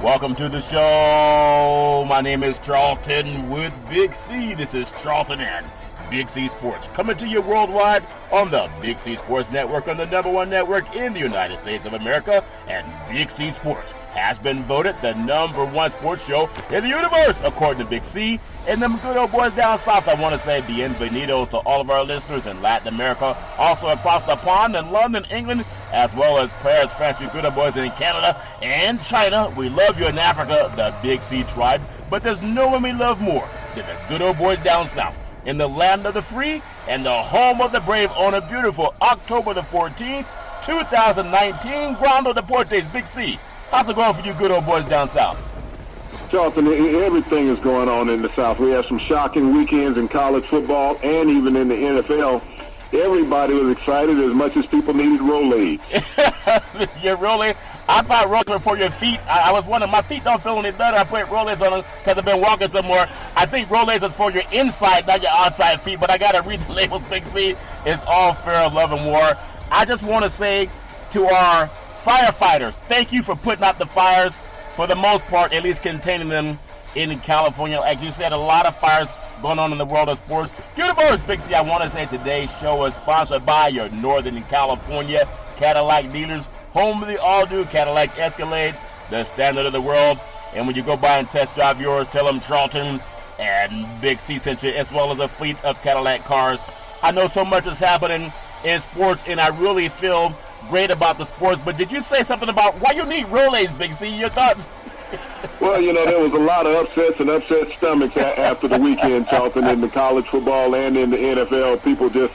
Welcome to the show. My name is Charlton with Big C. This is Charlton and Big C Sports, coming to you worldwide on the Big C Sports Network, on the #1 network in the United States of America. And Big C Sports has been voted the #1 sports show in the universe, according to Big C. And them good old boys down south, I want to say bienvenidos to all of our listeners in Latin America, also across the pond in London, England, as well as Paris, France, you good old boys in Canada and China. We love you in Africa, the Big C tribe, but there's no one we love more than the good old boys down south, in the land of the free and the home of the brave, on a beautiful October the 14th, 2019, Grando Deportes. Big C, how's it going for you good old boys down south? Charlton, everything is going on in the South. We have some shocking weekends in college football and even in the NFL. Everybody was excited as much as people needed Rolaids. Yeah, Rolaids. I thought Rolaids were for your feet. I was wondering, my feet don't feel any better. I put Rolaids on them because I've been walking some more. I think Rolaids is for your inside, not your outside feet, but I got to read the labels, Big C. It's all fair, love, and war. I just want to say to our firefighters, thank you for putting out the fires, for the most part, at least containing them in California. As you said, a lot of fires going on in the world of sports. Universe, Big C, I want to say today's show is sponsored by your Northern California Cadillac dealers, home of the all-new Cadillac Escalade, the standard of the world. And when you go by and test drive yours, tell them Charlton and Big C sent you, as well as a fleet of Cadillac cars. I know so much is happening in sports, and I really feel great about the sports. But did you say something about why you need Rolaids, Big C? Your thoughts? Well, there was a lot of upsets and upset stomachs after the weekend, Charlton, in the college football and in the NFL. People just,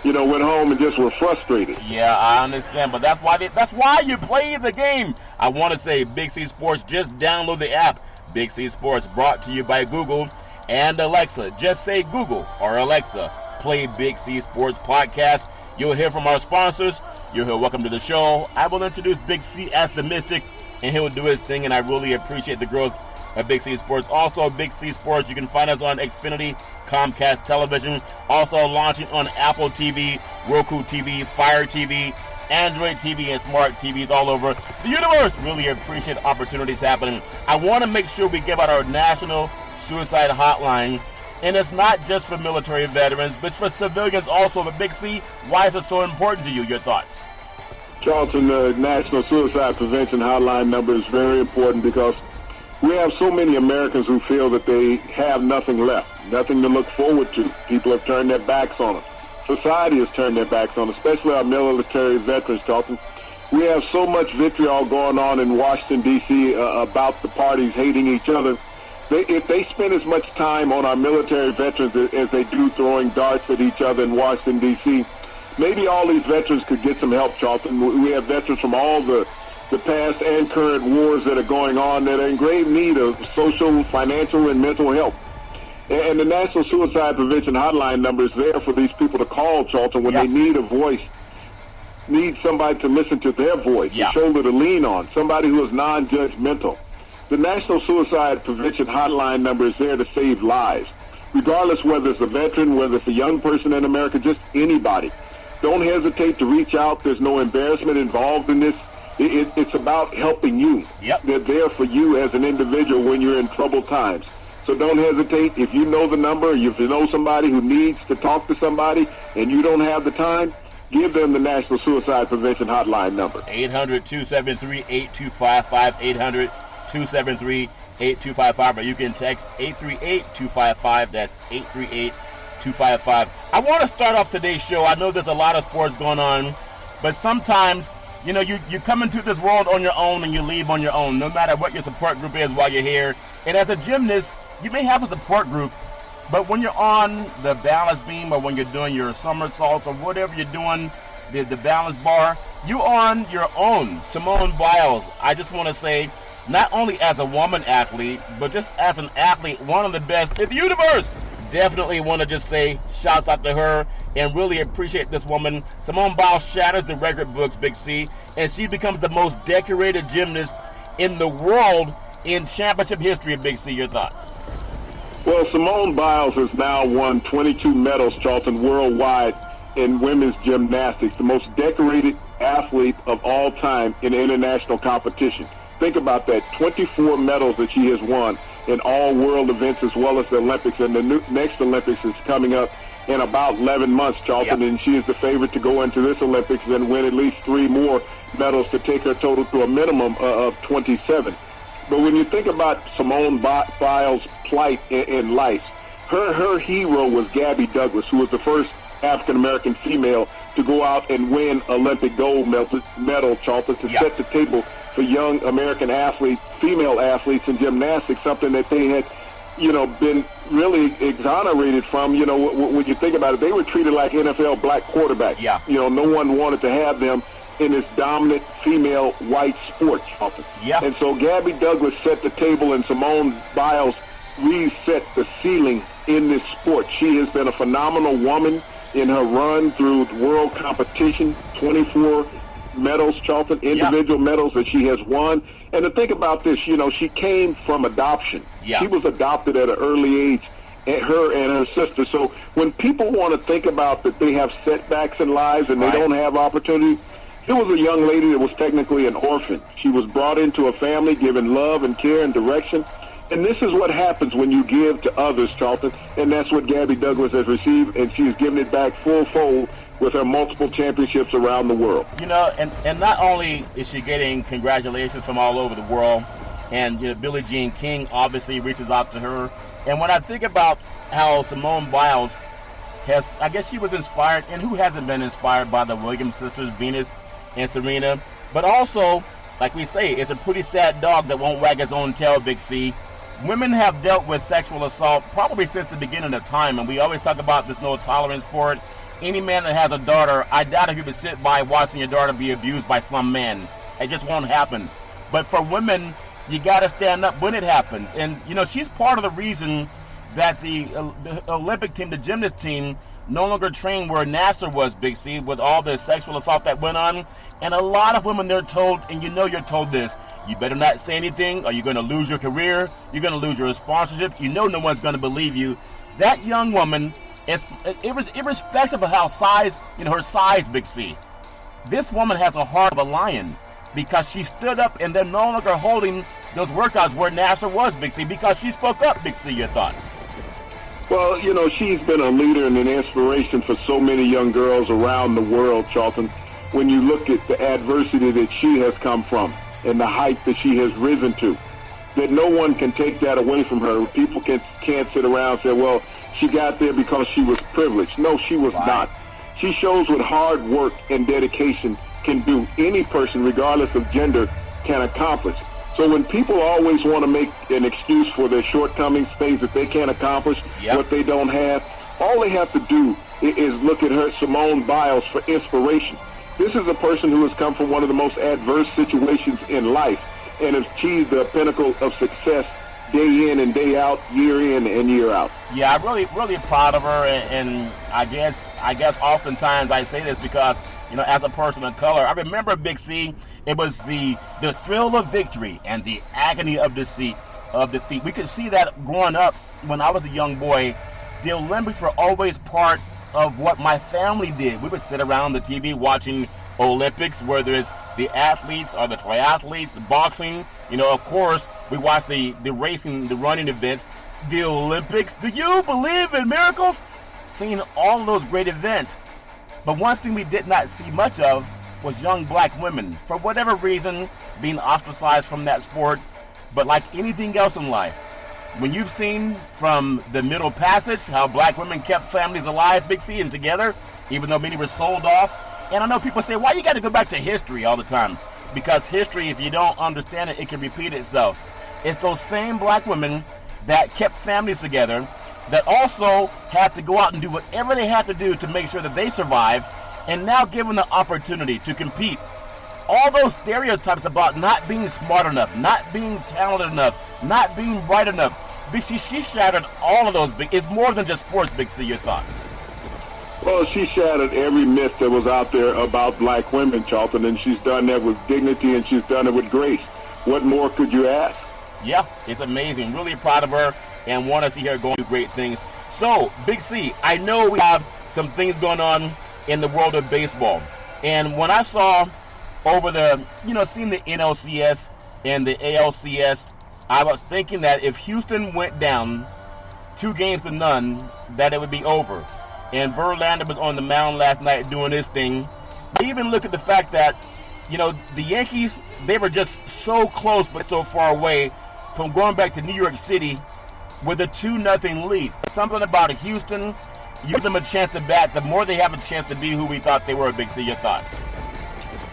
went home and just were frustrated. Yeah, I understand, but that's why you play the game. I want to say, Big C Sports, just download the app. Big C Sports, brought to you by Google and Alexa. Just say Google or Alexa, play Big C Sports podcast. You'll hear from our sponsors. You'll hear welcome to the show. I will introduce Big C as the Mystic, and he'll do his thing, and I really appreciate the growth of Big C Sports. Also, Big C Sports, you can find us on Xfinity, Comcast Television, also launching on Apple TV, Roku TV, Fire TV, Android TV, and smart TVs all over the universe. Really appreciate opportunities happening. I want to make sure we give out our National Suicide Hotline, and it's not just for military veterans, but for civilians also. But Big C, why is it so important to you? Your thoughts? Charlton, the National Suicide Prevention Hotline number is very important because we have so many Americans who feel that they have nothing left, nothing to look forward to. People have turned their backs on us. Society has turned their backs on us, especially our military veterans, Charlton. We have so much vitriol going on in Washington, D.C. About the parties hating each other. If they spend as much time on our military veterans as they do throwing darts at each other in Washington, D.C., maybe all these veterans could get some help, Charlton. We have veterans from all the past and current wars that are going on that are in grave need of social, financial, and mental help. And the National Suicide Prevention Hotline number is there for these people to call, Charlton, when they need a voice, need somebody to listen to their voice, a shoulder to lean on, somebody who is non-judgmental. The National Suicide Prevention Hotline number is there to save lives, regardless whether it's a veteran, whether it's a young person in America, just anybody. Don't hesitate to reach out. There's no embarrassment involved in this. It's about helping you. Yep. They're there for you as an individual when you're in troubled times. So don't hesitate. If you know the number, if you know somebody who needs to talk to somebody and you don't have the time, give them the National Suicide Prevention Hotline number. 800-273-8255, 800-273-8255, or you can text 838-255. That's 838-255. I want to start off today's show. I know there's a lot of sports going on, but sometimes, you come into this world on your own and you leave on your own, no matter what your support group is while you're here. And as a gymnast, you may have a support group, but when you're on the balance beam or when you're doing your somersaults or whatever you're doing, the balance bar, you're on your own. Simone Biles, I just want to say, not only as a woman athlete, but just as an athlete, one of the best in the universe. Definitely want to just say shouts out to her and really appreciate this woman. Simone Biles shatters the record books, Big C, and she becomes the most decorated gymnast in the world in championship history. Big C, your thoughts? Well, Simone Biles has now won 22 medals, Charlton, worldwide in women's gymnastics, the most decorated athlete of all time in international competition. Think about that, 24 medals that she has won in all world events as well as the Olympics, and the next Olympics is coming up in about 11 months, Charlton, and she is the favorite to go into this Olympics and win at least 3 more medals to take her total to a minimum of 27. But when you think about Simone Biles' plight in life, her hero was Gabby Douglas, who was the first African-American female to go out and win Olympic gold medal, Charlton, to set the table for young American athletes, female athletes in gymnastics, something that they had, been really exonerated from. When you think about it, they were treated like NFL black quarterbacks. Yeah. No one wanted to have them in this dominant female white sport, Charlton. Yeah. And so Gabby Douglas set the table, and Simone Biles reset the ceiling in this sport. She has been a phenomenal woman in her run through world competition, 24 medals, Charlton, individual medals that she has won. And to think about this, she came from adoption. Yeah. She was adopted at an early age, her and her sister. So when people want to think about that they have setbacks in lives and they don't have opportunity, there was a young lady that was technically an orphan. She was brought into a family, given love and care and direction. And this is what happens when you give to others, Charlton, and that's what Gabby Douglas has received, and she's given it back full fold with her multiple championships around the world. And not only is she getting congratulations from all over the world, and Billie Jean King obviously reaches out to her. And when I think about how Simone Biles I guess she was inspired, and who hasn't been inspired by the Williams sisters, Venus and Serena, but also, like we say, it's a pretty sad dog that won't wag his own tail, Big C. Women have dealt with sexual assault probably since the beginning of time, and we always talk about there's no tolerance for it. Any man that has a daughter, I doubt if you would sit by watching your daughter be abused by some man. It just won't happen. But for women, you got to stand up when it happens. And, she's part of the reason that the Olympic team, the gymnast team, no longer train where NASA was, Big C, with all the sexual assault that went on. And a lot of women, they're told, and you're told this, you better not say anything or you're going to lose your career, you're going to lose your sponsorship, no one's going to believe you. That young woman, irrespective of her size, Big C, this woman has a heart of a lion because she stood up and they're no longer holding those workouts where NASA was, Big C, because she spoke up, Big C. Your thoughts? Well, she's been a leader and an inspiration for so many young girls around the world, Charlton. When you look at the adversity that she has come from and the height that she has risen to, that no one can take that away from her. People can't sit around and say, well, she got there because she was privileged. No, she was not. She shows what hard work and dedication can do. Any person, regardless of gender, can accomplish. So when people always want to make an excuse for their shortcomings, things that they can't accomplish, what they don't have, all they have to do is look at her, Simone Biles, for inspiration. This is a person who has come from one of the most adverse situations in life and has achieved the pinnacle of success day in and day out, year in and year out. Yeah, I'm really, really proud of her, and I guess oftentimes I say this because, as a person of color, I remember, Big C, it was the thrill of victory and the agony of defeat. We could see that growing up when I was a young boy. The Olympics were always part of what my family did. We would sit around the TV watching Olympics, whether it's the athletes or the triathletes, the boxing. Of course, we watch the racing, the running events, the Olympics. Do you believe in miracles? Seeing all of those great events. But one thing we did not see much of was young black women, for whatever reason, being ostracized from that sport. But like anything else in life, when you've seen from the Middle Passage how black women kept families alive, Big C, and together, even though many were sold off. And I know people say, why you got to go back to history all the time? Because history, if you don't understand it, it can repeat itself. It's those same black women that kept families together that also had to go out and do whatever they had to do to make sure that they survived, and now given the opportunity to compete. All those stereotypes about not being smart enough, not being talented enough, not being bright enough, Big C, she shattered all of those. It's more than just sports, Big C. Your thoughts? Well, she shattered every myth that was out there about black women, Charlton, and she's done that with dignity and she's done it with grace. What more could you ask? Yeah, it's amazing. Really proud of her and want to see her going to do great things. So, Big C, I know we have some things going on in the world of baseball. And when I saw over seeing the NLCS in the ALCS. I was thinking that if Houston went down 2-0, that it would be over. And Verlander was on the mound last night doing his thing. Even look at the fact that, the Yankees, they were just so close but so far away from going back to New York City with a 2-0 lead. Something about Houston, you give them a chance to bat, the more they have a chance to be who we thought they were. Big C, your thoughts?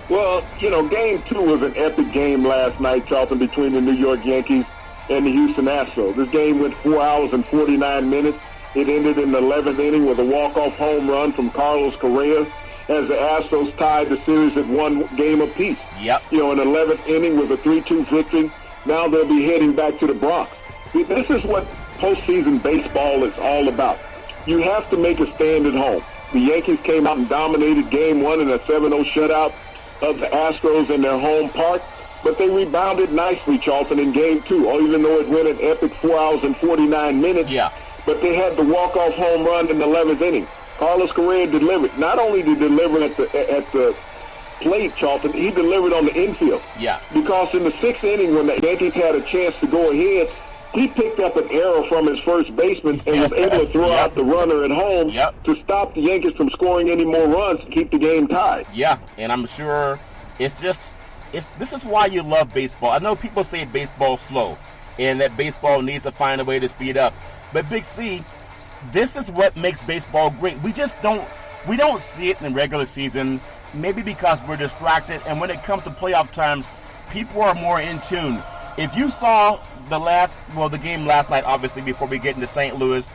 Well, Game 2 was an epic game last night, Charlton, between the New York Yankees and the Houston Astros. This game went 4 hours and 49 minutes. It ended in the 11th inning with a walk-off home run from Carlos Correa as the Astros tied the series at 1 game apiece. Yep. In the 11th inning with a 3-2 victory. Now they'll be heading back to the Bronx. This is what postseason baseball is all about. You have to make a stand at home. The Yankees came out and dominated Game 1 in a 7-0 shutout of the Astros in their home park, but they rebounded nicely, Charlton, in Game 2, even though it went an epic 4 hours and 49 minutes. Yeah. But they had the walk-off home run in the 11th inning. Carlos Correa delivered. Not only did he deliver at the plate, Charlton, he delivered on the infield. Yeah. Because in the 6th inning, when the Yankees had a chance to go ahead, he picked up an error from his first baseman and was able to throw out the runner at home to stop the Yankees from scoring any more runs to keep the game tied. Yeah, and I'm sure this is why you love baseball. I know people say baseball's slow and that baseball needs to find a way to speed up. But Big C, this is what makes baseball great. We don't see it in the regular season, maybe because we're distracted, and when it comes to playoff times, people are more in tune. If you saw the game last night, obviously, before we get into St. Louis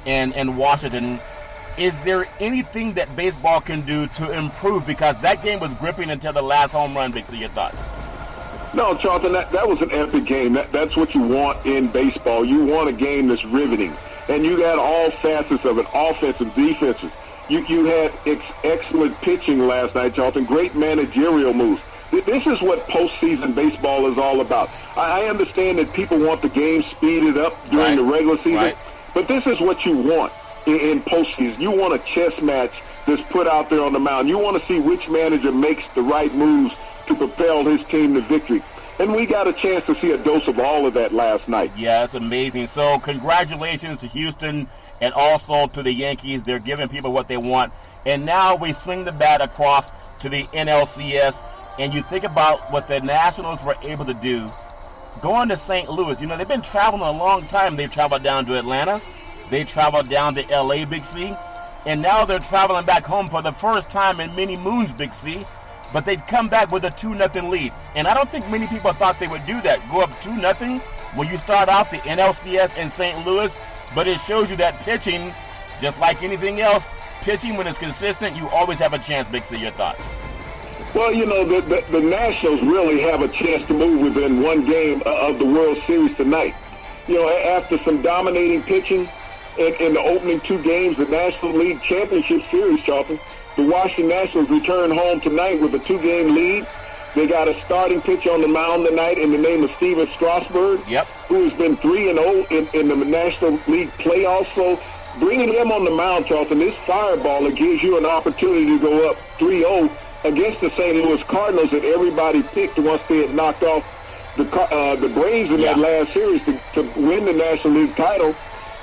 and Washington, is there anything that baseball can do to improve? Because that game was gripping until the last home run. Big C, your thoughts? No, Charlton, that was an epic game. That's what you want in baseball. You want a game that's riveting. And you got all facets of it, offensive, defensive. You had excellent pitching last night, Charlton, great managerial moves. This is what postseason baseball is all about. I understand that people want the game speeded up during the regular season, but this is what you want in postseason. You want a chess match that's put out there on the mound. You want to see which manager makes the right moves to propel his team to victory. And we got a chance to see a dose of all of that last night. Yeah, it's amazing. So congratulations to Houston and also to the Yankees. They're giving people what they want. And now we swing the bat across to the NLCS. And you think about what the Nationals were able to do going to St. Louis. They've been traveling a long time. They've traveled down to Atlanta. They traveled down to L.A., Big C. And now they're traveling back home for the first time in many moons, Big C. But they'd come back with a 2-0 lead. And I don't think many people thought they would do that, go up 2-0 when you start out the NLCS in St. Louis. But it shows you that pitching, just like anything else, pitching when it's consistent, you always have a chance, Big C. Your thoughts? Well, the Nationals really have a chance to move within one game of the World Series tonight. After some dominating pitching in the opening 2 games, the National League Championship Series, Charlton, the Washington Nationals return home tonight with a 2-game lead. They got a starting pitcher on the mound tonight in the name of Steven Strasburg, who has been 3-0 in the National League playoffs. So bringing him on the mound, Charlton, this fireballer gives you an opportunity to go up 3-0 against the St. Louis Cardinals that everybody picked once they had knocked off the Braves in that last series to win the National League title.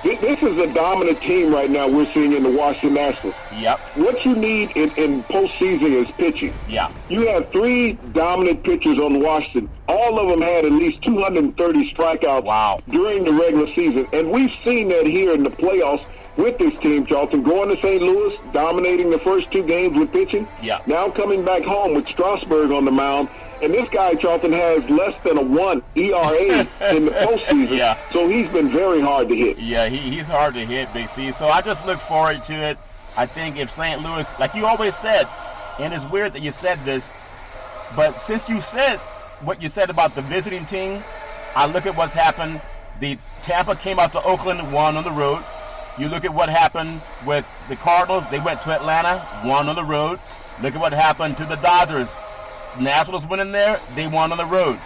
This is a dominant team right now we're seeing in the Washington Nationals. Yep. What you need in postseason is pitching. Yeah. You have 3 dominant pitchers on Washington. All of them had at least 230 strikeouts during the regular season. And we've seen that here in the playoffs with this team, Charlton, going to St. Louis, dominating the first 2 games with pitching. Yeah. Now coming back home with Strasburg on the mound. And this guy, Charlton, has less than a 1 ERA in the postseason. So he's been very hard to hit. Yeah, he's hard to hit, Big C. So I just look forward to it. I think if St. Louis, like you always said, and it's weird that you said this, but since you said what you said about the visiting team, I look at what's happened. The Tampa came out to Oakland, won on the road. You look at what happened with the Cardinals. They went to Atlanta, won on the road. Look at what happened to the Dodgers. Nationals went in there, they won on the road.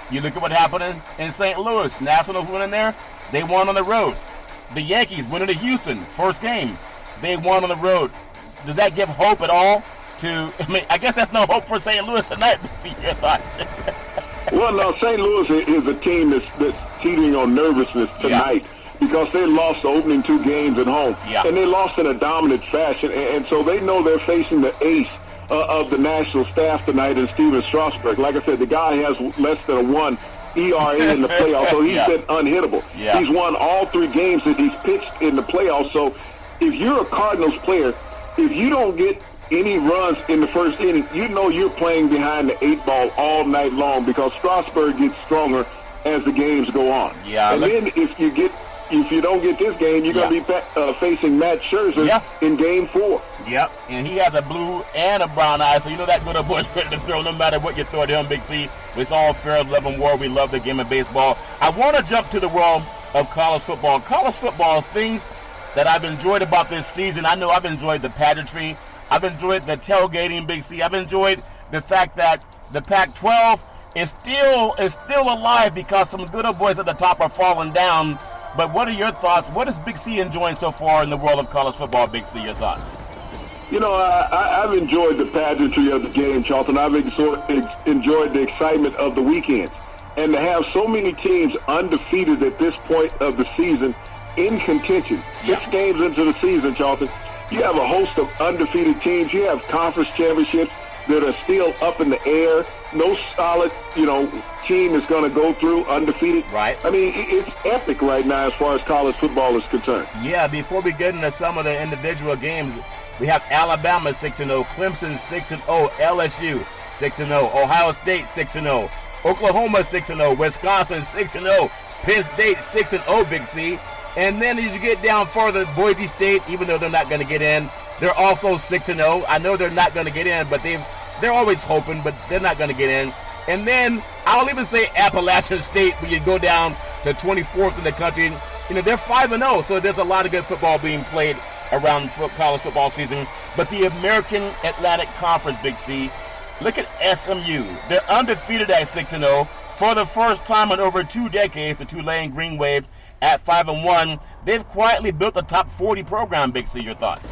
You look at what happened in St. Louis. Nationals went in there, they won on the road. The Yankees went into Houston, first game. They won on the road. Does that give hope at all? I guess that's no hope for St. Louis tonight. See your thoughts. Well, no, St. Louis is a team that's teetering on nervousness tonight because they lost the opening 2 games at home. Yeah. And they lost in a dominant fashion. And so they know they're facing the ace of the national staff tonight in Steven Strasburg. Like I said, the guy has less than a 1 ERA in the playoffs, so he's been unhittable. Yeah. He's won all 3 games that he's pitched in the playoffs. So if you're a Cardinals player, if you don't get any runs in the first inning, you know you're playing behind the 8 ball all night long because Strasburg gets stronger as the games go on. Yeah, and then if you don't get this game, you're going to be facing Matt Scherzer in Game 4. Yep, and he has a blue and a brown eye, so you know that good boy's ready to throw no matter what you throw at him, Big C. It's all fair, love, and war. We love the game of baseball. I want to jump to the world of college football. College football, things that I've enjoyed about this season. I know I've enjoyed the pageantry. I've enjoyed the tailgating, Big C. I've enjoyed the fact that the Pac-12 is still alive because some good old boys at the top are falling down. But what are your thoughts? What is Big C enjoying so far in the world of college football, Big C? Your thoughts? You know, I've enjoyed the pageantry of the game, Charlton. I've enjoyed the excitement of the weekends. And to have so many teams undefeated at this point of the season in contention, 6 games into the season, Charlton, you have a host of undefeated teams. You have conference championships that are still up in the air. No solid, team is going to go through undefeated. Right. I mean, it's epic right now as far as college football is concerned. Yeah, before we get into some of the individual games, we have Alabama 6-0, Clemson 6-0, LSU 6-0, Ohio State 6-0, Oklahoma 6-0, Wisconsin 6-0, Penn State 6-0, Big C. And then as you get down further, Boise State, even though they're not going to get in, they're also 6-0. I know they're not going to get in, but they're always hoping, but they're not going to get in. And then I'll even say Appalachian State, when you go down to 24th in the country, they're 5-0. So there's a lot of good football being played around college football season. But the American Atlantic Conference, Big C, look at SMU. They're undefeated at 6-0. For the first time in over 2 decades, the Tulane Green Wave at 5-1. They've quietly built a top 40 program, Big C. Your thoughts?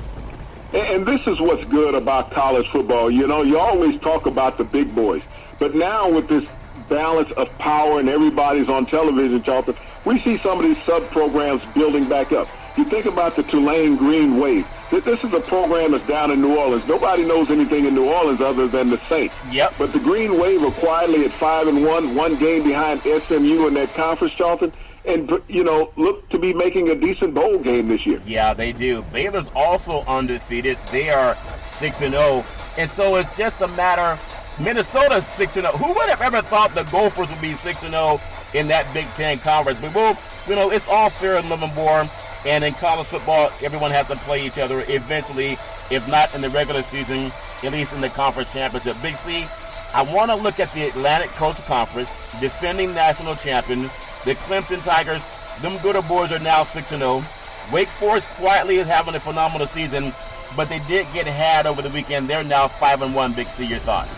And this is what's good about college football. You always talk about the big boys. But now with this balance of power and everybody's on television, Charlton, we see some of these sub-programs building back up. You think about the Tulane Green Wave. This is a program that's down in New Orleans. Nobody knows anything in New Orleans other than the Saints. Yep. But the Green Wave are quietly at 5-1, 1 game behind SMU in that conference, Charlton. And, look to be making a decent bowl game this year. Yeah, they do. Baylor's also undefeated. They are 6-0. And so it's just a matter. Minnesota's 6-0. Who would have ever thought the Gophers would be 6-0 in that Big Ten conference? But, it's all fair in love and war. And in college football, everyone has to play each other eventually, if not in the regular season, at least in the conference championship. Big C, I want to look at the Atlantic Coast Conference, defending national champion, the Clemson Tigers. Them good old boys are now 6-0. Wake Forest quietly is having a phenomenal season, but they did get had over the weekend. They're now 5-1. Big C, your thoughts?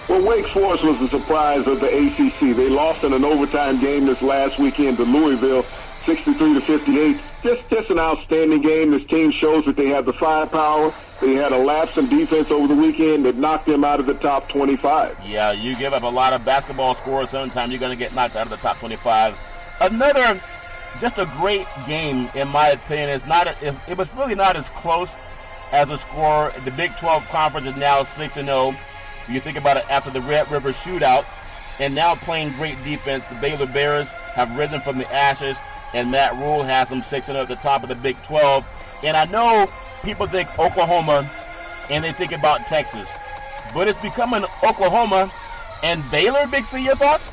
Well, Wake Forest was the surprise of the ACC. They lost in an overtime game this last weekend to Louisville, 63-58. Just an outstanding game. This team shows that they have the firepower. They had a lapse in defense over the weekend that knocked them out of the top 25. Yeah, you give up a lot of basketball scores. Sometimes you're going to get knocked out of the top 25. Another, just a great game, in my opinion. It was really not as close as a score. The Big 12 Conference is now 6-0. You think about it, after the Red River shootout, and now playing great defense. The Baylor Bears have risen from the ashes, and Matt Rule has them 6-0 at the top of the Big 12. And I know people think Oklahoma, and they think about Texas. But it's becoming Oklahoma and Baylor. Big C, your thoughts?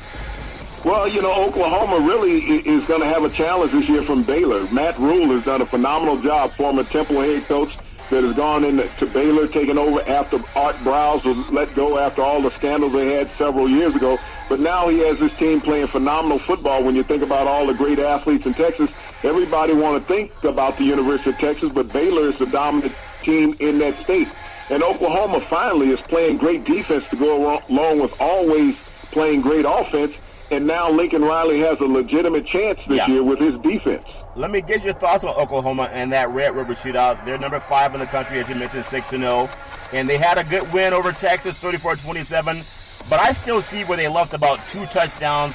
Well, Oklahoma really is going to have a challenge this year from Baylor. Matt Rule has done a phenomenal job, former Temple head coach that has gone into Baylor, taking over after Art Browse was let go after all the scandals they had several years ago. But now he has this team playing phenomenal football. When you think about all the great athletes in Texas, everybody want to think about the University of Texas, but Baylor is the dominant team in that state. And Oklahoma finally is playing great defense to go along with always playing great offense. And now Lincoln Riley has a legitimate chance this year with his defense. Let me get your thoughts on Oklahoma and that Red River shootout. They're number 5 in the country, as you mentioned, 6-0. And they had a good win over Texas, 34-27. but I still see where they left about 2 touchdowns,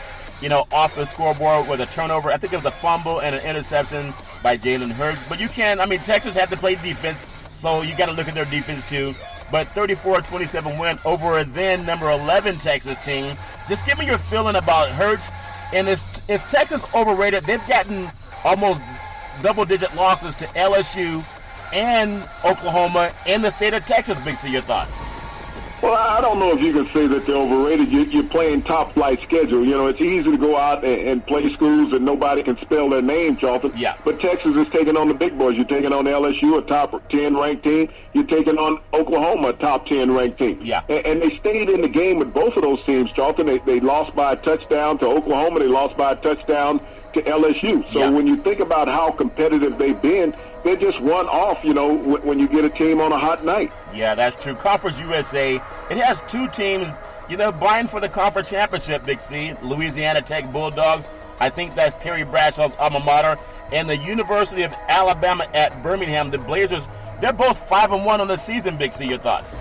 off the scoreboard with a turnover. I think it was a fumble and an interception by Jalen Hurts. But Texas had to play defense, so you got to look at their defense too. But 34-27 win over a then number 11 Texas team. Just give me your feeling about Hurts. And is Texas overrated? They've gotten almost double-digit losses to LSU and Oklahoma and the state of Texas. Big C, your thoughts? Well, I don't know if you can say that they're overrated. You're playing top-flight schedule. It's easy to go out and play schools that nobody can spell their name, Charlton. Yeah. But Texas is taking on the big boys. You're taking on LSU, a top 10 ranked team. You're taking on Oklahoma, a top 10 ranked team. Yeah. And they stayed in the game with both of those teams, Charlton. They lost by a touchdown to Oklahoma. They lost by a touchdown to LSU. So when you think about how competitive they've been, they just run off, when you get a team on a hot night. Yeah, that's true. Conference USA, it has 2 teams, vying for the conference championship, Big C. Louisiana Tech Bulldogs. I think that's Terry Bradshaw's alma mater. And the University of Alabama at Birmingham, the Blazers, they're both 5-1 on the season, Big C. Your thoughts?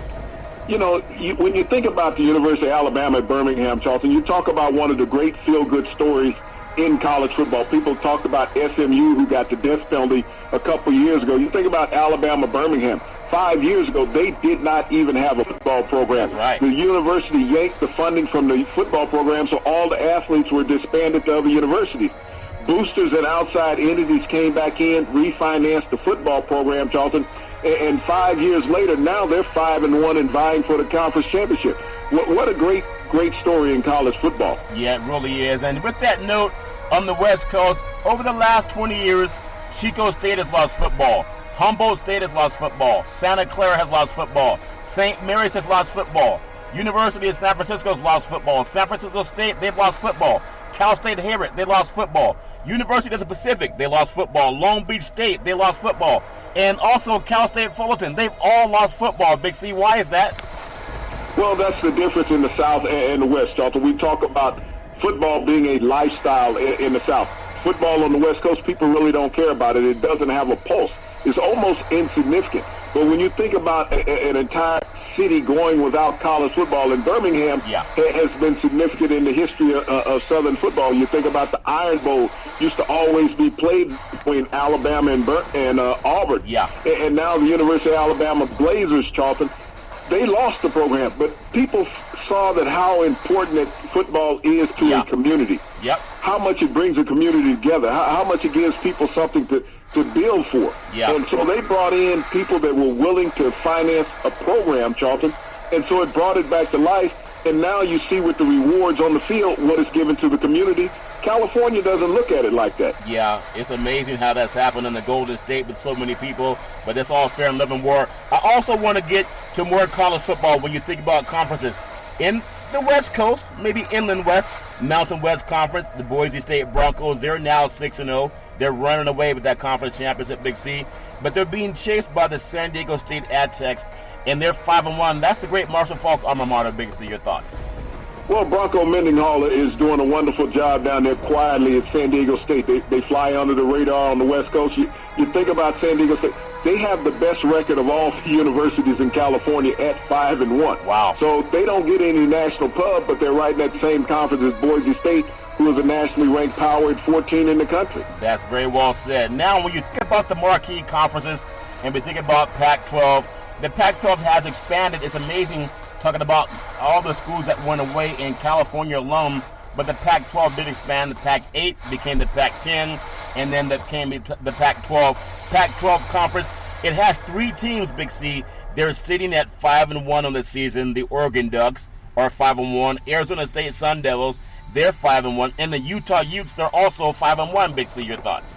When you think about the University of Alabama at Birmingham, Charlton, you talk about one of the great feel-good stories in college football. People talked about SMU, who got the death penalty a couple years ago. You think about Alabama, Birmingham. 5 years ago, they did not even have a football program. That's right. The university yanked the funding from the football program, so all the athletes were disbanded to other universities. Boosters and outside entities came back in, refinanced the football program, Charlton, and 5 years later, now they're 5-1 and vying for the conference championship. What a great story in college football. Yeah, it really is. And with that note, on the West Coast, over the last 20 years, Chico State has lost football. Humboldt State has lost football. Santa Clara has lost football. St. Mary's has lost football. University of San Francisco has lost football. San Francisco State, they've lost football. Cal State Harriet, they lost football. University of the Pacific, they lost football. Long Beach State, they lost football. And also Cal State Fullerton, they've all lost football. Big C, why is that? Well, that's the difference in the South and the West, Charlton. We talk about football being a lifestyle in the South. Football on the West Coast, people really don't care about it. It doesn't have a pulse. It's almost insignificant. But when you think about an entire city going without college football, in Birmingham has been significant in the history of Southern football. You think about the Iron Bowl used to always be played between Alabama and Auburn. Yeah. And now the University of Alabama Blazers, Charlton, they lost the program, but people saw that how important that football is to a community. Yep. How much it brings a community together. How much it gives people something to build for. Yeah. And so they brought in people that were willing to finance a program, Charlton, and so it brought it back to life. And now you see with the rewards on the field what it's given to the community. California doesn't look at it like that. Yeah, it's amazing how that's happened in the Golden State with so many people, but that's all fair and living war. I also want to get to more college football when you think about conferences. In the West Coast, maybe Inland West, Mountain West Conference, the Boise State Broncos, they're now 6-0. They're running away with that conference championship, Big C. But they're being chased by the San Diego State Aztecs, and they're 5-1. That's the great Marshall Faulk's alma mater, Big C. Your thoughts? Well, Bronco Mendenhall is doing a wonderful job down there quietly at San Diego State. They fly under the radar on the West Coast. You think about San Diego State. They have the best record of all universities in California at 5-1. Wow. So they don't get any national pub, but they're right in that same conference as Boise State, who is a nationally ranked power at 14 in the country. That's very well said. Now, when you think about the marquee conferences and we think about Pac-12, the Pac-12 has expanded. It's amazing talking about all the schools that went away in California alone, but the Pac-12 did expand. The Pac-8 became the Pac-10, and then that became the Pac-12. Pac-12 conference, it has 3 teams, Big C. They're sitting at 5-1 on the season. The Oregon Ducks are 5-1. Arizona State Sun Devils, they're 5-1. And the Utah Utes, they're also 5-1, Big C. Your thoughts?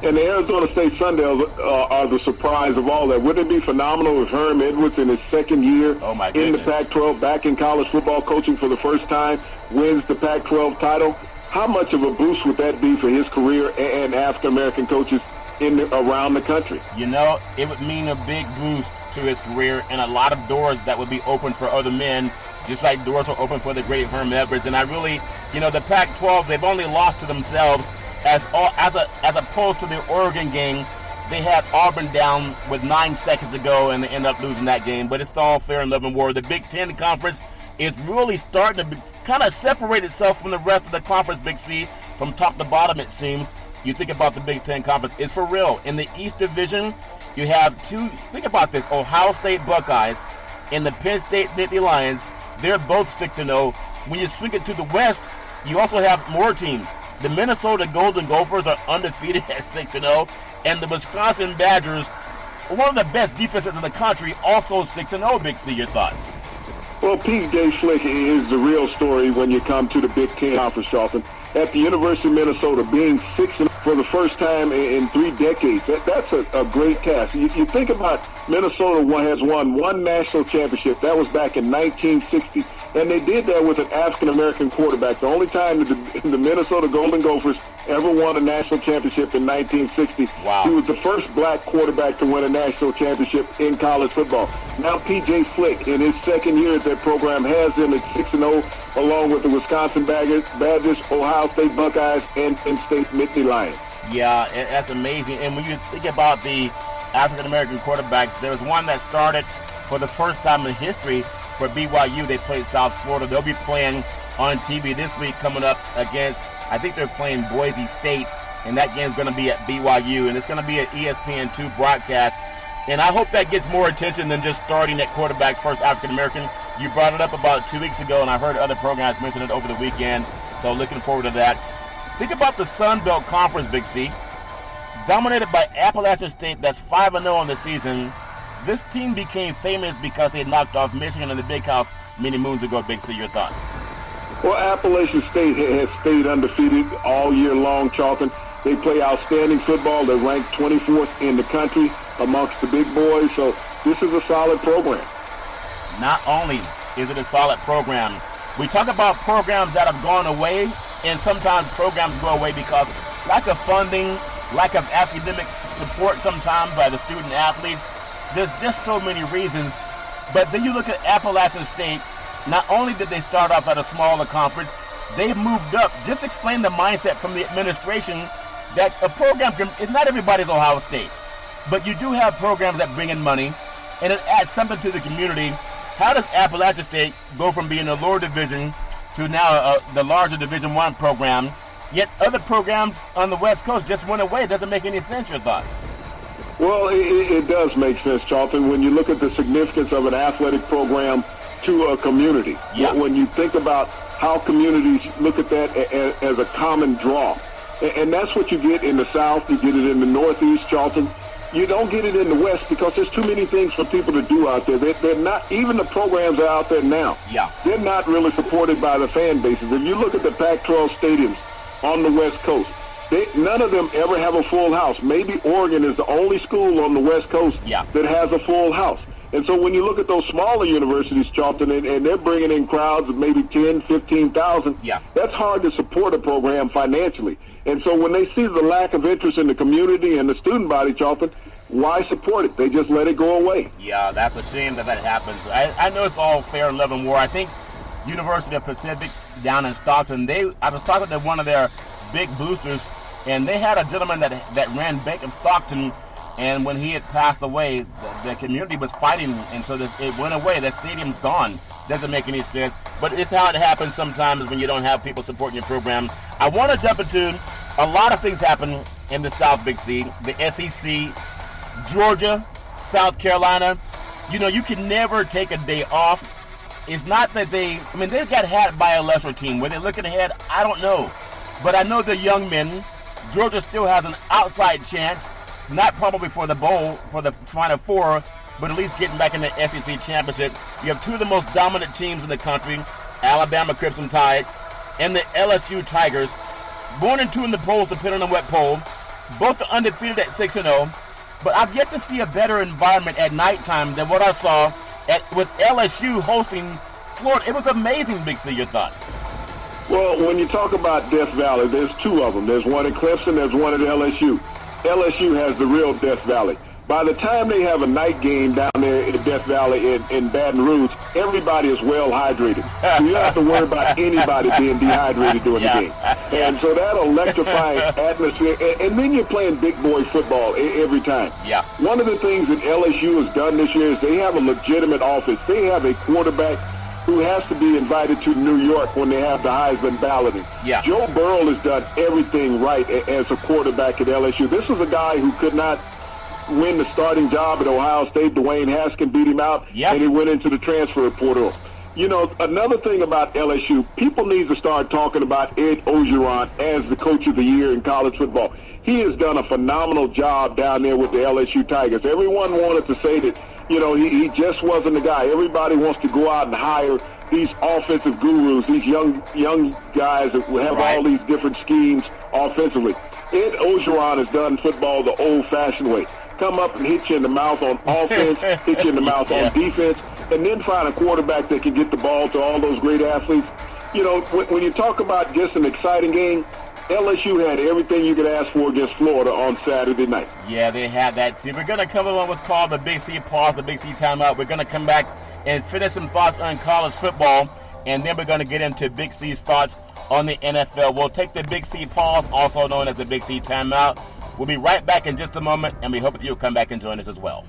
And the Arizona State Sun Devils are the surprise of all that. Wouldn't it be phenomenal if Herm Edwards, in his second year in the Pac-12, back in college football, coaching for the first time, wins the Pac-12 title? How much of a boost would that be for his career and African-American coaches around the country? You know, it would mean a big boost to his career and a lot of doors that would be open for other men, just like doors are open for the great Herm Edwards. And I really, the Pac-12, they've only lost to themselves. As opposed to the Oregon game, they had Auburn down with 9 seconds to go, and they end up losing that game. But it's all fair and love and war. The Big Ten Conference, is really starting to kind of separate itself from the rest of the conference, Big C, from top to bottom, it seems. You think about the Big Ten Conference. It's for real. In the East Division, you have two, think about this, Ohio State Buckeyes and the Penn State Nittany Lions. They're both 6-0. When you swing it to the West, you also have more teams. The Minnesota Golden Gophers are undefeated at 6-0, and the Wisconsin Badgers, one of the best defenses in the country, also 6-0. Big C, your thoughts? Well, P.J. Flick is the real story when you come to the Big Ten Conference, Charlton. At the University of Minnesota, being 6-0 for the first time in 3 decades, that's a great task. You think about Minnesota has won one national championship. That was back in 1960. And they did that with an African-American quarterback. The only time that the Minnesota Golden Gophers ever won a national championship in 1960. Wow. He was the first black quarterback to win a national championship in college football. Now P.J. Flick, in his second year at that program, has them at 6-0, along with the Wisconsin Badgers, Ohio State Buckeyes, and Penn State Nittany Lions. Yeah, that's amazing. And when you think about the African-American quarterbacks, there's one that started for the first time in history for BYU. They played South Florida. They'll be playing on TV this week coming up against, I think they're playing Boise State, and that game's going to be at BYU, and it's going to be an ESPN2 broadcast. And I hope that gets more attention than just starting at quarterback first African-American. You brought it up about 2 weeks ago, and I heard other programs mention it over the weekend, so looking forward to that. Think about the Sun Belt Conference, Big C. Dominated by Appalachian State, that's 5-0 on the season. This team became famous because they knocked off Michigan in the Big House many moons ago. Big C, your thoughts? Well, Appalachian State has stayed undefeated all year long, Charlton. They play outstanding football. They're ranked 24th in the country amongst the big boys. So this is a solid program. Not only is it a solid program, we talk about programs that have gone away, and sometimes programs go away because lack of funding, lack of academic support sometimes by the student athletes. There's just so many reasons. But then you look at Appalachian State, not only did they start off at a smaller conference, they've moved up. Just explain the mindset from the administration that a program it's not everybody's Ohio State, but you do have programs that bring in money, and it adds something to the community. How does Appalachian State go from being a lower division to now the larger Division I program, yet other programs on the West Coast just went away? It doesn't make any sense, your thoughts? Well, it does make sense, Charlton, when you look at the significance of an athletic program to a community. Yeah. When you think about how communities look at that as a common draw. And that's what you get in the South. You get it in the Northeast, Charlton. You don't get it in the West because there's too many things for people to do out there. They're not, even the programs are out there now. Yeah. They're not really supported by the fan bases. If you look at the Pac-12 stadiums on the West Coast, none of them ever have a full house. Maybe Oregon is the only school on the West Coast that has a full house. And so when you look at those smaller universities, Charlton, and they're bringing in crowds of maybe 10, 15,000, that's hard to support a program financially. And so when they see the lack of interest in the community and the student body, Charlton, why support it? They just let it go away. Yeah, that's a shame that happens. I know it's all fair and love and war. I think University of Pacific down in Stockton, I was talking to one of their big boosters, and they had a gentleman that ran Bank of Stockton, and when he had passed away, the community was fighting, and so it went away. That stadium's gone. Doesn't make any sense, but it's how it happens sometimes when you don't have people supporting your program. I want to jump into a lot of things happen in the South Big C, the SEC, Georgia, South Carolina. You know, you can never take a day off. It's not that they got had by a lesser team. Were they looking ahead? I don't know. But I know the young men, Georgia still has an outside chance, not probably for the bowl, for the Final Four, but at least getting back in the SEC championship. You have two of the most dominant teams in the country, Alabama Crimson Tide and the LSU Tigers. 1-2 in the polls, depending on what poll. Both are undefeated at 6-0. But I've yet to see a better environment at nighttime than what I saw with LSU hosting Florida. It was amazing, Big C. Your thoughts? Well, when you talk about Death Valley, there's two of them. There's one at Clemson, there's one at LSU. LSU has the real Death Valley. By the time they have a night game down there in Death Valley in Baton Rouge, everybody is well hydrated. So you don't have to worry about anybody being dehydrated during the game. And so that electrifying atmosphere, and then you're playing big boy football every time. Yeah. One of the things that LSU has done this year is they have a legitimate offense. They have a quarterback who has to be invited to New York when they have the Heisman balloting. Yeah. Joe Burrow has done everything right as a quarterback at LSU. This is a guy who could not win the starting job at Ohio State. Dwayne Haskins beat him out, and he went into the transfer portal. You know, another thing about LSU, people need to start talking about Ed Orgeron as the coach of the year in college football. He has done a phenomenal job down there with the LSU Tigers. Everyone wanted to say that, you know, he just wasn't the guy. Everybody wants to go out and hire these offensive gurus, these young guys that have all these different schemes offensively. Ed Orgeron has done football the old-fashioned way. Come up and hit you in the mouth on offense, hit you in the mouth on defense, and then find a quarterback that can get the ball to all those great athletes. You know, when you talk about just an exciting game, LSU had everything you could ask for against Florida on Saturday night. Yeah, they had that too. We're going to cover on what's called the Big C pause, the Big C timeout. We're going to come back and finish some thoughts on college football, and then we're going to get into Big C's thoughts on the NFL. We'll take the Big C pause, also known as the Big C timeout. We'll be right back in just a moment, and we hope that you'll come back and join us as well.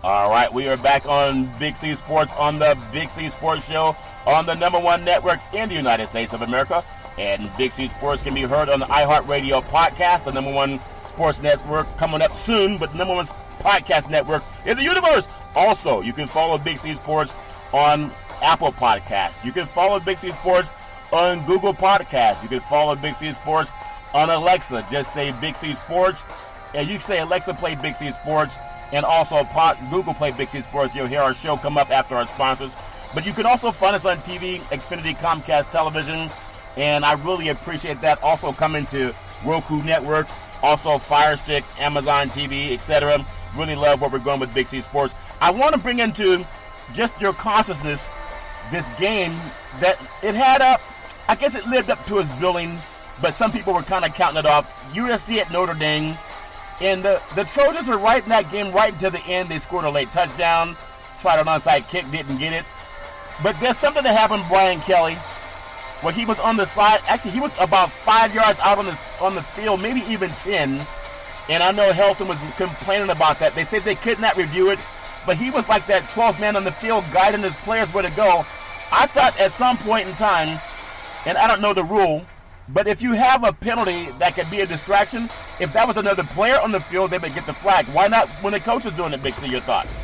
All right, we are back on Big C Sports on the Big C Sports Show on the #1 network in the United States of America. And Big C Sports can be heard on the iHeartRadio podcast, the #1 sports network coming up soon, but the #1 podcast network in the universe. Also, you can follow Big C Sports on Apple Podcast. You can follow Big C Sports on Google Podcast. You can follow Big C Sports on Alexa. Just say Big C Sports, and you can say, Alexa, play Big C Sports, and also Google Play Big C Sports. You'll hear our show come up after our sponsors. But you can also find us on TV, Xfinity, Comcast Television, and I really appreciate that. Also coming to Roku Network, also Fire Stick, Amazon TV, etc. Really love where we're going with Big C Sports. I want to bring into just your consciousness this game that it had up. I guess it lived up to its billing, but some people were kind of counting it off. USC at Notre Dame, and the Trojans were right in that game right until the end. They scored a late touchdown, tried an onside kick, didn't get it. But there's something that happened, Brian Kelly, where he was on the side. Actually, he was about 5 yards out on the field, maybe even 10. And I know Helton was complaining about that. They said they could not review it, but he was like that 12th man on the field guiding his players where to go. I thought at some point in time, and I don't know the rule, but if you have a penalty that could be a distraction, if that was another player on the field, they would get the flag. Why not when the coach is doing it, Big C? Your thoughts?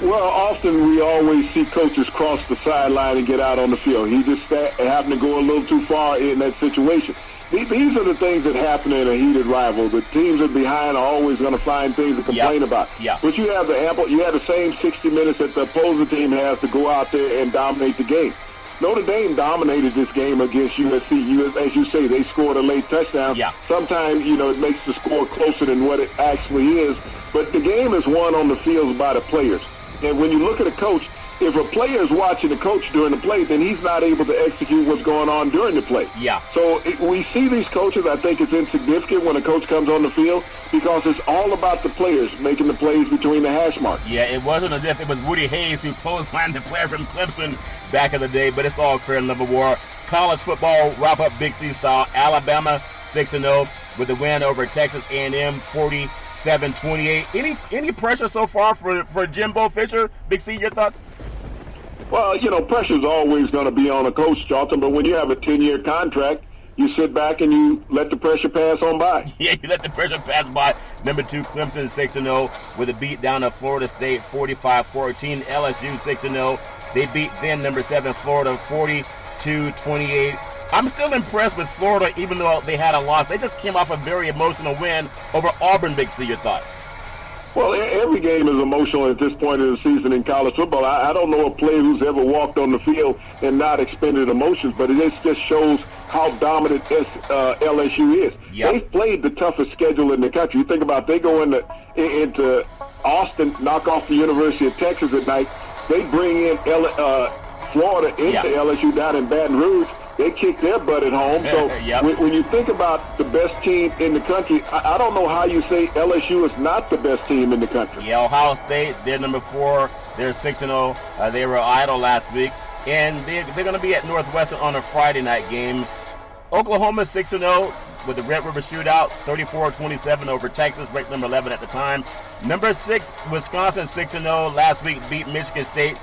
Well, often we always see coaches cross the sideline and get out on the field. He just happened to go a little too far in that situation. These are the things that happen in a heated rival. The teams that are behind are always going to find things to complain about. But you have the same 60 minutes that the opposing team has to go out there and dominate the game. Notre Dame dominated this game against USC. As you say, they scored a late touchdown. Sometimes, it makes the score closer than what it actually is. But the game is won on the fields by the players. And when you look at a coach, if a player is watching the coach during the play, then he's not able to execute what's going on during the play. So we see these coaches. I think it's insignificant when a coach comes on the field because it's all about the players making the plays between the hash marks. It wasn't as if it was Woody Hayes who clotheslined the player from Clemson back in the day, but it's all fair and level war. College football wrap up Big C style. Alabama 6-0 with a win over Texas A&M 47-28. Any pressure so far for Jimbo Fisher? Big C, your thoughts? Well, pressure's always going to be on a coach, Charlton, but when you have a 10-year contract, you sit back and you let the pressure pass on by. You let the pressure pass by. Number 2, Clemson 6-0 with a beat down of Florida State 45-14. LSU 6-0. They beat then number 7 Florida 42-28. I'm still impressed with Florida, even though they had a loss. They just came off a very emotional win over Auburn. Big C, your thoughts? Well, every game is emotional at this point of the season in college football. I don't know a player who's ever walked on the field and not expended emotions, but it just shows how dominant LSU is. They've played the toughest schedule in the country. You think about they go into Austin, knock off the University of Texas at night. They bring in Florida into LSU down in Baton Rouge. They kick their butt at home. So when you think about the best team in the country, I don't know how you say LSU is not the best team in the country. Ohio State, they're number 4. They're 6-0. They were idle last week. And they're going to be at Northwestern on a Friday night game. Oklahoma 6-0. with the Red River Shootout, 34-27 over Texas, ranked number 11 at the time. Number 6, Wisconsin, 6-0. Last week beat Michigan State.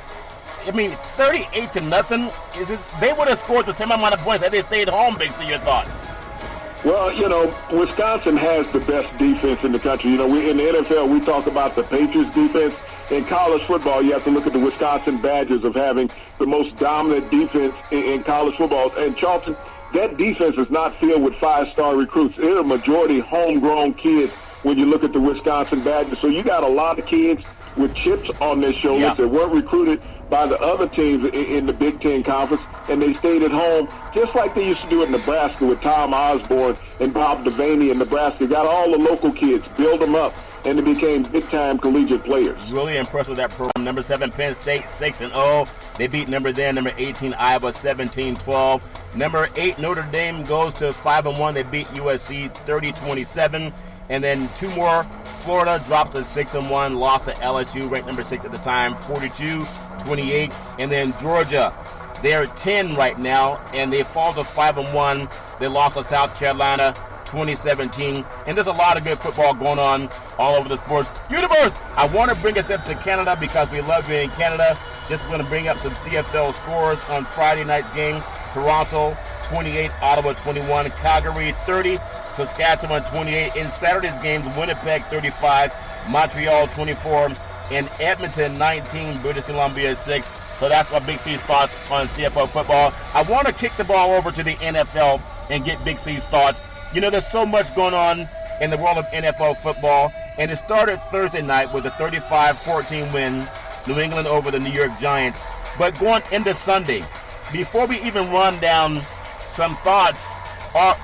I mean, 38-0. They would have scored the same amount of points had they stayed home. Big C, your thoughts? Well, Wisconsin has the best defense in the country. In the NFL, we talk about the Patriots defense. In college football, you have to look at the Wisconsin Badgers of having the most dominant defense in college football. And Charlton, that defense is not filled with five-star recruits. They're a majority homegrown kids when you look at the Wisconsin Badgers. So you got a lot of kids with chips on their shoulders that weren't recruited by the other teams in the Big Ten Conference, and they stayed at home, just like they used to do at Nebraska with Tom Osborne and Bob Devaney in Nebraska. Got all the local kids, build them up, and they became big-time collegiate players. Really impressed with that program. Number 7, Penn State, 6-0. They beat number 18, Iowa, 17-12. Number 8, Notre Dame goes to 5-1. They beat USC, 30-27. And then 2 more. Florida drops to 6-1, lost to LSU, ranked number 6 at the time, 42-28. And then Georgia, they're 10 right now, and they fall to 5-1. They lost to South Carolina, 2017. And there's a lot of good football going on all over the sports universe. I want to bring us up to Canada because we love being in Canada. Just going to bring up some CFL scores on Friday night's game. Toronto 28, Ottawa 21, Calgary 30, Saskatchewan 28. In Saturday's games, Winnipeg 35, Montreal 24, and Edmonton 19, British Columbia 6. So that's my Big C's thoughts on CFL football. I want to kick the ball over to the NFL and get Big C's thoughts. There's so much going on in the world of NFL football, and it started Thursday night with a 35-14 win, New England over the New York Giants. But going into Sunday, before we even run down some thoughts,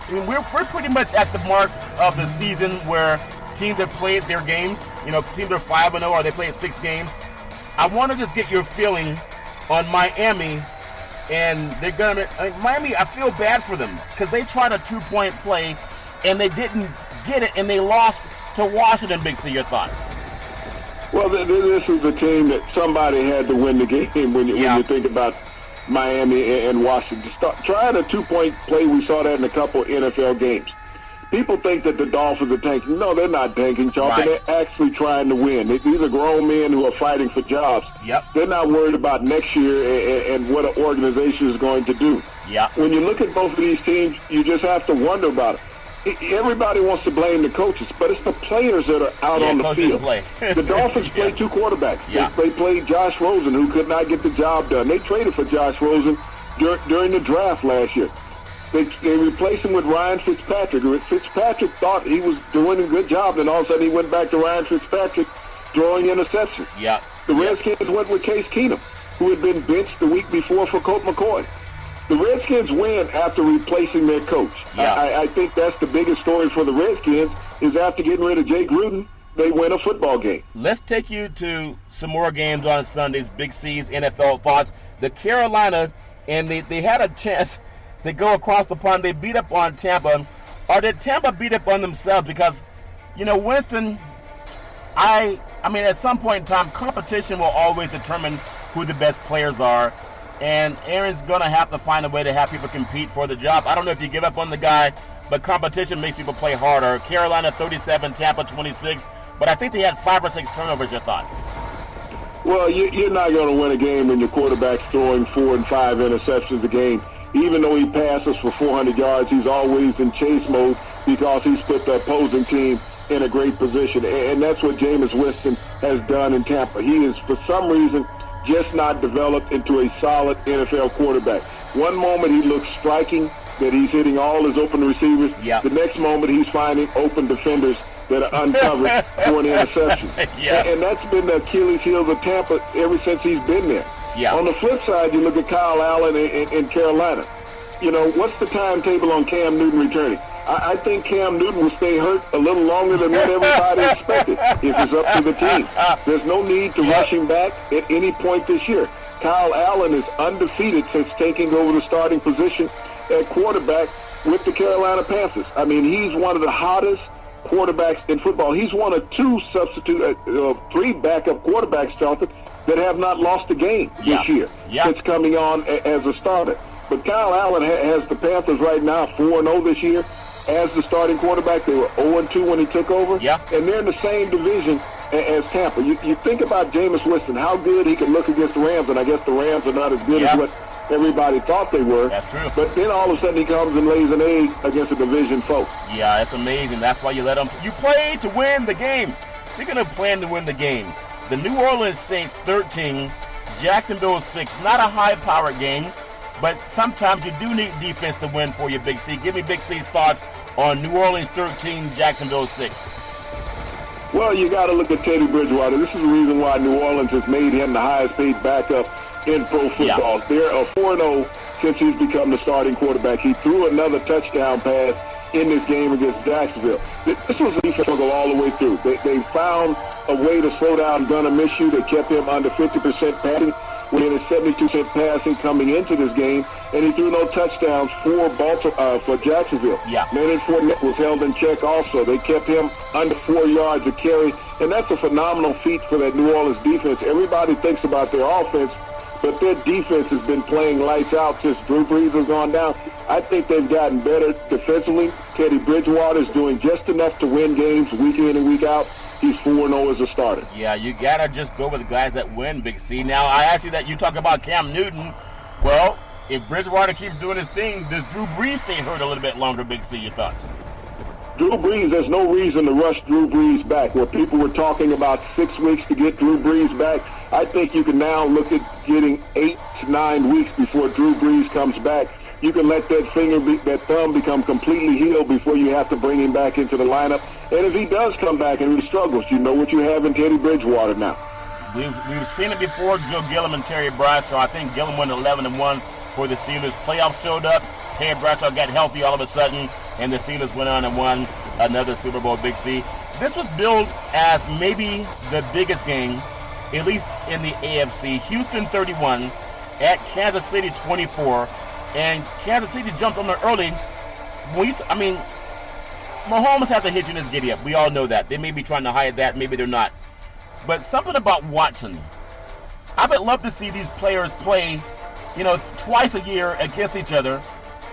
we're pretty much at the mark of the season where teams have played their games. Teams are 5-0 or they played 6 games. I want to just get your feeling on Miami, and they're gonna. Miami, I feel bad for them because they tried a 2-point play and they didn't get it, and they lost to Washington. Big C, your thoughts? Well, this is a team that somebody had to win the game when you think about Miami and Washington. Trying a 2-point play, we saw that in a couple NFL games. People think that the Dolphins are tanking. No, they're not tanking, Charlton. Right. They're actually trying to win. These are grown men who are fighting for jobs. Yep. They're not worried about next year and what an organization is going to do. Yep. When you look at both of these teams, you just have to wonder about it. Everybody wants to blame the coaches, but it's the players that are out on the field. The Dolphins played 2 quarterbacks. Yeah. They played Josh Rosen, who could not get the job done. They traded for Josh Rosen during the draft last year. They replaced him with Ryan Fitzpatrick. Fitzpatrick thought he was doing a good job, and all of a sudden he went back to Ryan Fitzpatrick throwing interceptions. Yeah. The Redskins went with Case Keenum, who had been benched the week before for Colt McCoy. The Redskins win after replacing their coach. Yeah. I think that's the biggest story for the Redskins is after getting rid of Jay Gruden, they win a football game. Let's take you to some more games on Sundays. Big C's NFL thoughts. The Carolina, and they had a chance to go across the pond. They beat up on Tampa. Or did Tampa beat up on themselves? Because, Winston, I mean, at some point in time, competition will always determine who the best players are. And Aaron's going to have to find a way to have people compete for the job. I don't know if you give up on the guy, but competition makes people play harder. Carolina 37, Tampa 26. But I think they had 5 or 6 turnovers. Your thoughts? Well, you're not going to win a game when your quarterback's throwing 4 and 5 interceptions a game. Even though he passes for 400 yards, he's always in chase mode because he's put the opposing team in a great position. And that's what Jameis Winston has done in Tampa. He is, for some reason, just not developed into a solid NFL quarterback. One moment he looks striking, that he's hitting all his open receivers. Yep. The next moment he's finding open defenders that are uncovered for an interception. Yep. And that's been the Achilles heel of Tampa ever since he's been there. Yep. On the flip side, you look at Kyle Allen in Carolina. What's the timetable on Cam Newton returning? I think Cam Newton will stay hurt a little longer than what everybody expected if it's up to the team. There's no need to rush him back at any point this year. Kyle Allen is undefeated since taking over the starting position at quarterback with the Carolina Panthers. I mean, he's one of the hottest quarterbacks in football. He's one of 2 3 backup quarterbacks, Charlton, that have not lost a game this year since coming on as a starter. But Kyle Allen has the Panthers right now 4-0 this year. as the starting quarterback. They were 0-2 when he took over. Yeah. And they're in the same division as Tampa. You think about Jameis Winston, how good he could look against the Rams, and I guess the Rams are not as good as what everybody thought they were. That's true. But then all of a sudden he comes and lays an egg against a division foe. Yeah, that's amazing. That's why you let him. You play to win the game. Speaking of playing to win the game, the New Orleans Saints 13, Jacksonville 6. Not a high-powered game, but sometimes you do need defense to win for you, Big C. Give me Big C's thoughts on New Orleans 13, Jacksonville 6. Well, you got to look at Teddy Bridgewater. This is the reason why New Orleans has made him the highest-paid backup in pro football. Yeah. They're a 4-0 since he's become the starting quarterback. He threw another touchdown pass in this game against Jacksonville. This was a defense struggle all the way through. They found a way to slow down Gunnar Minshew. They kept him under 50% passing, when it's 72% passing coming into this game, and he threw no touchdowns for Jacksonville. Yeah. Leonard Fournette was held in check also. They kept him under 4 yards a carry, and that's a phenomenal feat for that New Orleans defense. Everybody thinks about their offense, but their defense has been playing lights out since Drew Brees has gone down. I think they've gotten better defensively. Teddy Bridgewater is doing just enough to win games week in and week out. He's 4-0 as a starter. Yeah, you got to just go with the guys that win, Big C. Now, I asked you that you talk about Cam Newton. Well, if Bridgewater keeps doing his thing, does Drew Brees stay hurt a little bit longer, Big C? Your thoughts? Drew Brees, there's no reason to rush Drew Brees back. Where people were talking about 6 weeks to get Drew Brees back, I think you can now look at getting 8 to 9 weeks before Drew Brees comes back. You can let that thumb become completely healed before you have to bring him back into the lineup. And if he does come back and he struggles, you know what you have in Teddy Bridgewater now. We've seen it before, Joe Gilliam and Terry Bradshaw. I think Gilliam went 11-1 for the Steelers. Playoffs showed up. Terry Bradshaw got healthy all of a sudden, and the Steelers went on and won another Super Bowl, Big C. This was billed as maybe the biggest game, at least in the AFC. Houston 31 at Kansas City 24. And Kansas City jumped on there early. Mahomes has to hit you in his giddy up. We all know that. They may be trying to hide that. Maybe they're not. But something about Watson. I would love to see these players play, twice a year against each other,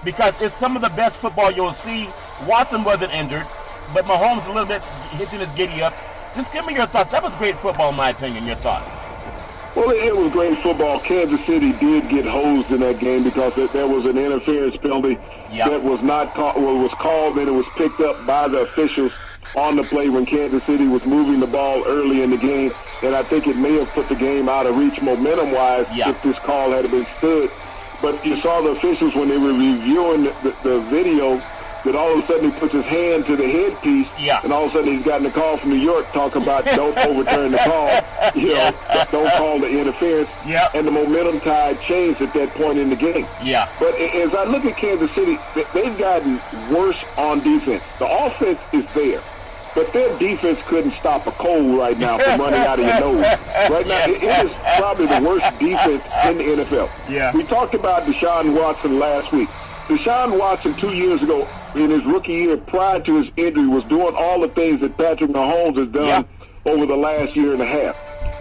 because it's some of the best football you'll see. Watson wasn't injured, but Mahomes a little bit hitching his giddy up. Just give me your thoughts. That was great football, in my opinion. Your thoughts? Well, it was great football. Kansas City did get hosed in that game because there was an interference penalty that was not was called, and it was picked up by the officials on the play when Kansas City was moving the ball early in the game. And I think it may have put the game out of reach momentum-wise if this call had been stood. But you saw the officials when they were reviewing the video, that all of a sudden he puts his hand to the headpiece, and all of a sudden he's gotten a call from New York talking about don't overturn the call, don't call the interference, and the momentum tide changed at that point in the game. But as I look at Kansas City, they've gotten worse on defense. The offense is there, but their defense couldn't stop a cold right now from running out of your nose. Right now, it is probably the worst defense in the NFL. We talked about Deshaun Watson last week. Deshaun Watson 2 years ago, in his rookie year prior to his injury, was doing all the things that Patrick Mahomes has done over the last year and a half.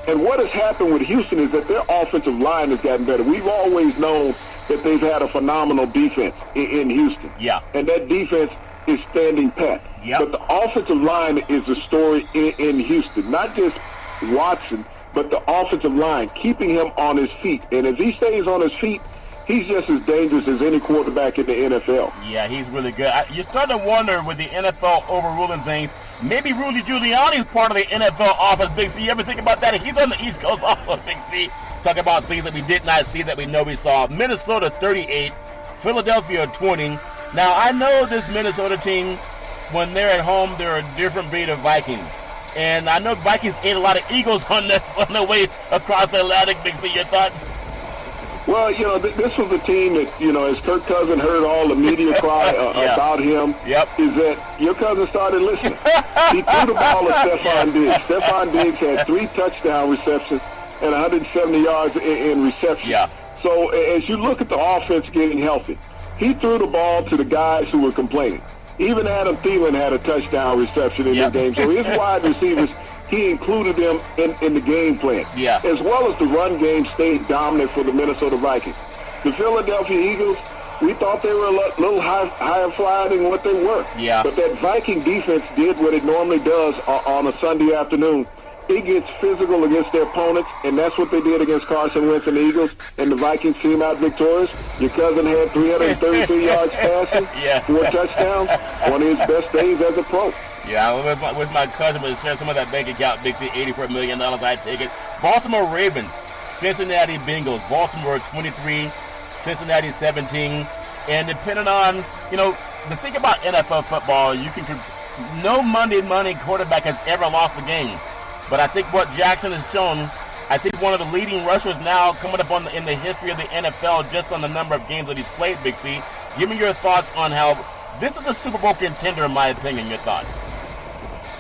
And what has happened with Houston is that their offensive line has gotten better. We've always known that they've had a phenomenal defense in Houston. And that defense is standing pat. But the offensive line is the story in Houston. Not just Watson, but the offensive line, keeping him on his feet. And if he stays on his feet, he's just as dangerous as any quarterback in the NFL. Yeah, he's really good. You're starting to wonder with the NFL overruling things, maybe Rudy Giuliani is part of the NFL office, Big C. You ever think about that? He's on the East Coast also, Big C. Talk about things that we did not see that we know we saw. Minnesota 38, Philadelphia 20. Now, I know this Minnesota team, when they're at home, they're a different breed of Viking. And I know Vikings ate a lot of Eagles on the way across the Atlantic, Big C. Your thoughts? Well, this was a team that, as Kirk Cousins heard all the media cry about him, is that your cousin started listening. He threw the ball to Stephon Diggs. Stephon Diggs had 3 touchdown receptions and 170 yards in reception. So as you look at the offense getting healthy, he threw the ball to the guys who were complaining. Even Adam Thielen had a touchdown reception in the game. So his wide receivers, he included them in the game plan. As well as the run game stayed dominant for the Minnesota Vikings. The Philadelphia Eagles, we thought they were a little higher flying than what they were. Yeah. But that Viking defense did what it normally does on a Sunday afternoon. It gets physical against their opponents, and that's what they did against Carson Wentz and the Eagles, and the Vikings came out victorious. Your cousin had 333 yards passing, 4 touchdowns, one of his best days as a pro. Yeah, with my cousin, but share some of that bank account, Big C, $84 million, I'd take it. Baltimore Ravens, Cincinnati Bengals, Baltimore 23, Cincinnati 17, and depending on, the thing about NFL football, no Monday quarterback has ever lost a game. But I think what Jackson has shown, I think one of the leading rushers now coming up in the history of the NFL just on the number of games that he's played, Big C. Give me your thoughts on how this is a Super Bowl contender, in my opinion. Your thoughts?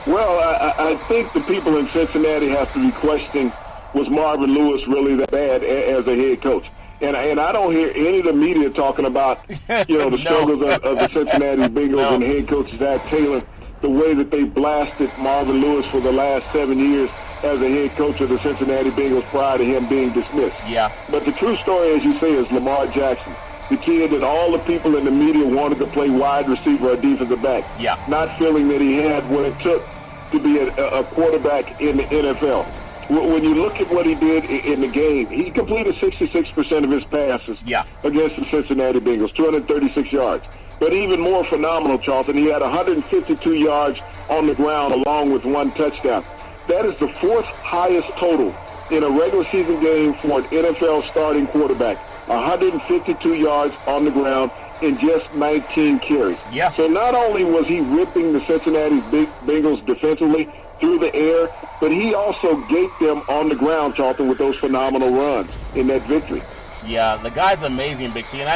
Well, I think the people in Cincinnati have to be questioning, was Marvin Lewis really that bad as a head coach? And I don't hear any of the media talking about, the struggles of the Cincinnati Bengals and head coach Zach Taylor, the way that they blasted Marvin Lewis for the last 7 years as a head coach of the Cincinnati Bengals prior to him being dismissed. Yeah. But the true story, as you say, is Lamar Jackson, the kid that all the people in the media wanted to play wide receiver or defensive back. Yeah. Not feeling that he had what it took to be a quarterback in the NFL. When you look at what he did in the game, he completed 66% of his passes against the Cincinnati Bengals, 236 yards. But even more phenomenal, Charlton, he had 152 yards on the ground along with 1 touchdown. That is the 4th highest total in a regular season game for an NFL starting quarterback. 152 yards on the ground in just 19 carries. Yeah. So not only was he ripping the Cincinnati Bengals defensively through the air, but he also gaped them on the ground, Charlton, with those phenomenal runs in that victory. Yeah, the guy's amazing, Big C. And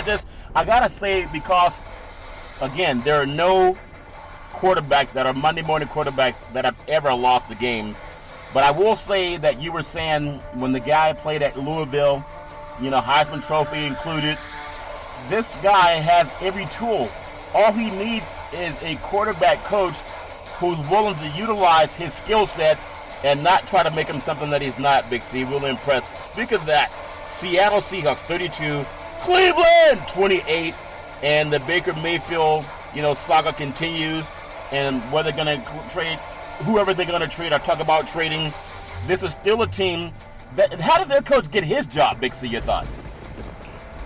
I got to say, because, again, there are no quarterbacks that are Monday morning quarterbacks that have ever lost a game. But I will say that you were saying when the guy played at Louisville, Heisman Trophy included, this guy has every tool. All he needs is a quarterback coach who's willing to utilize his skill set and not try to make him something that he's not, Big C. Will impress. Speak of that, Seattle Seahawks 32, Cleveland 28, and the Baker Mayfield, saga continues. And whether they're going to trade, whoever they're going to trade or talk about trading, this is still a team that. How did their coach get his job, Big C? Your thoughts?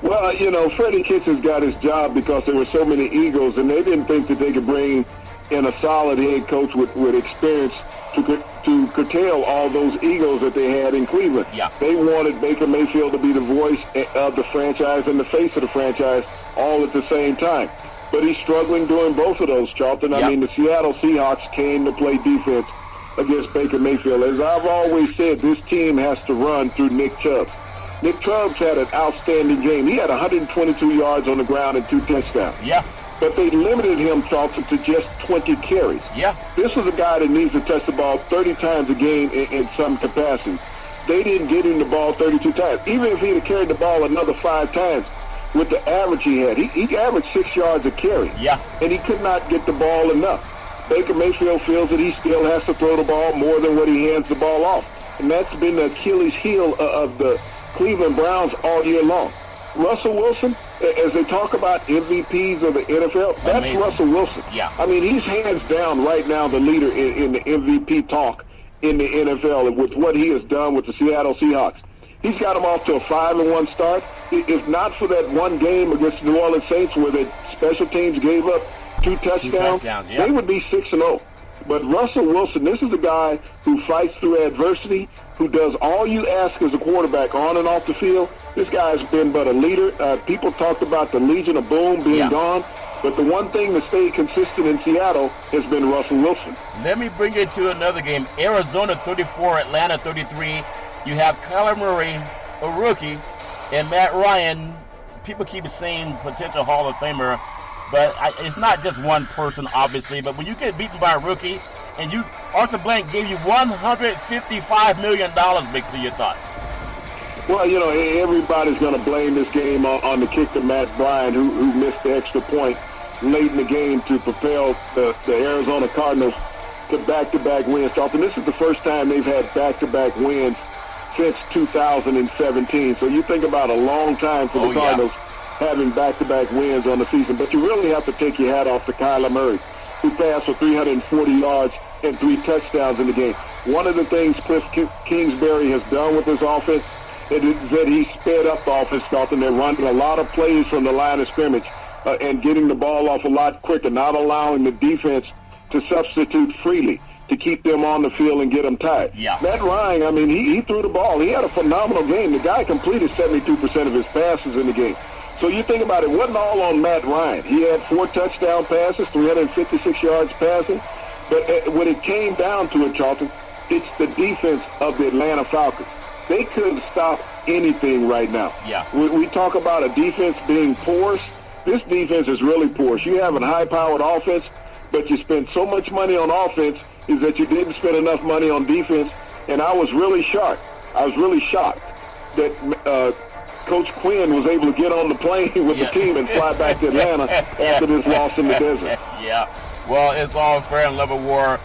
Well, Freddie Kitchens got his job because there were so many egos, and they didn't think that they could bring in a solid head coach with experience to curtail all those egos that they had in Cleveland. Yeah. They wanted Baker Mayfield to be the voice of the franchise and the face of the franchise all at the same time. But he's struggling doing both of those, Charlton. I mean, the Seattle Seahawks came to play defense against Baker Mayfield. As I've always said, this team has to run through Nick Chubb. Nick Chubb's had an outstanding game. He had 122 yards on the ground and 2 touchdowns. Yeah. But they limited him, Charlton, to just 20 carries. Yeah. This is a guy that needs to touch the ball 30 times a game in some capacity. They didn't get him the ball 32 times. Even if he'd have carried the ball another 5 times, with the average he had, he averaged 6 yards a carry. Yeah. And he could not get the ball enough. Baker Mayfield feels that he still has to throw the ball more than what he hands the ball off. And that's been the Achilles heel of the Cleveland Browns all year long. Russell Wilson, as they talk about MVPs of the NFL, that's amazing. Russell Wilson. Yeah. I mean, he's hands down right now the leader in the MVP talk in the NFL with what he has done with the Seattle Seahawks. He's got them off to a 5-1 start. If not for that one game against the New Orleans Saints where the special teams gave up 2 touchdowns, they would be 6-0. But Russell Wilson, this is a guy who fights through adversity, who does all you ask as a quarterback on and off the field. This guy's been but a leader. People talked about the Legion of Boom being gone, but the one thing that stayed consistent in Seattle has been Russell Wilson. Let me bring you to another game. Arizona 34, Atlanta 33. You have Kyler Murray, a rookie, and Matt Ryan. People keep saying potential Hall of Famer, but it's not just one person, obviously. But when you get beaten by a rookie, and Arthur Blank gave you $155 million, Big C, your thoughts? Well, everybody's going to blame this game on the kick to Matt Bryant, who missed the extra point late in the game to propel the Arizona Cardinals to back-to-back wins. And this is the first time they've had back-to-back wins since 2017. So you think about a long time for the Cardinals having back-to-back wins on the season. But you really have to take your hat off to Kyler Murray, who passed for 340 yards and 3 touchdowns in the game. One of the things Cliff Kingsbury has done with his offense is that he sped up the offense, Dalton. They're running a lot of plays from the line of scrimmage and getting the ball off a lot quicker, not allowing the defense to substitute freely to keep them on the field and get them tired. Yeah. Matt Ryan, I mean, he threw the ball. He had a phenomenal game. The guy completed 72% of his passes in the game. So you think about it, it wasn't all on Matt Ryan. He had 4 touchdown passes, 356 yards passing. But when it came down to it, Charlton, it's the defense of the Atlanta Falcons. They couldn't stop anything right now. Yeah. We talk about a defense being porous. This defense is really porous. You have a high-powered offense, but you spend so much money on offense is that you didn't spend enough money on defense. And I was really shocked. That Coach Quinn was able to get on the plane with the team and fly back to Atlanta after this loss in the desert. Yeah. Well, it's all fair and level war.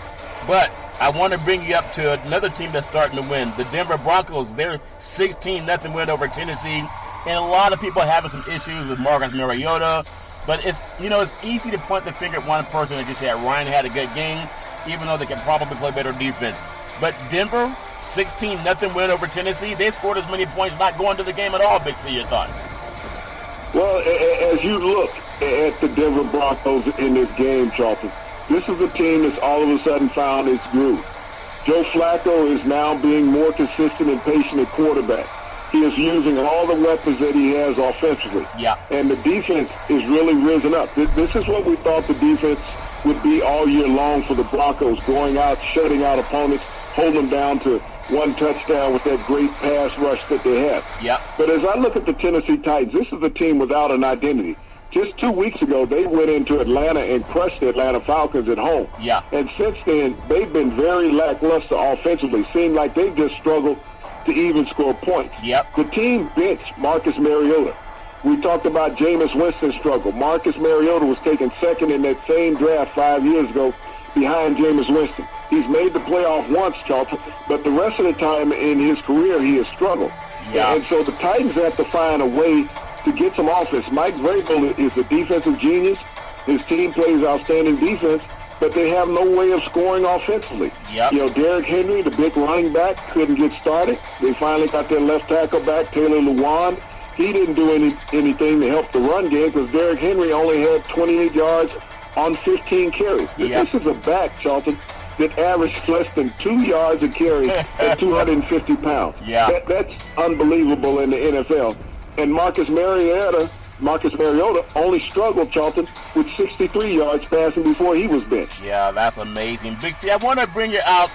But I want to bring you up to another team that's starting to win. The Denver Broncos, they're 16-0 win over Tennessee. And a lot of people are having some issues with Marcus Mariota. But it's easy to point the finger at one person and just say Ryan had a good game, even though they can probably play better defense. But Denver, 16-0 win over Tennessee. They scored as many points not going to the game at all. Big C, your thoughts? Well, as you look at the Denver Broncos in this game, Charlton, this is a team that's all of a sudden found its groove. Joe Flacco is now being more consistent and patient at quarterback. He is using all the weapons that he has offensively. Yeah. And the defense is really risen up. This is what we thought the defense would be all year long for the Broncos, going out, shutting out opponents, holding them down to 1 touchdown with that great pass rush that they have. Yeah. But as I look at the Tennessee Titans, this is a team without an identity. Just 2 weeks ago, they went into Atlanta and crushed the Atlanta Falcons at home. Yeah. And since then, they've been very lackluster offensively. Seemed like they've just struggled to even score points. Yep. The team benched Marcus Mariota. We talked about Jameis Winston's struggle. Marcus Mariota was taken second in that same draft 5 years ago behind Jameis Winston. He's made the playoff once, Charlton, but the rest of the time in his career, he has struggled. Yeah. And so the Titans have to find a way to get some offense. Mike Vrabel is a defensive genius. His team plays outstanding defense, but they have no way of scoring offensively. Yep. Derrick Henry, the big running back, couldn't get started. They finally got their left tackle back, Taylor Lewan. He didn't do anything to help the run game because Derrick Henry only had 28 yards on 15 carries. Yep. This is a back, Charlton, that averaged less than 2 yards a carry at 250 pounds. Yeah. That's unbelievable in the NFL. And Marcus Mariota only struggled, Charlton, with 63 yards passing before he was benched. Yeah, that's amazing. Big C, I want to bring you out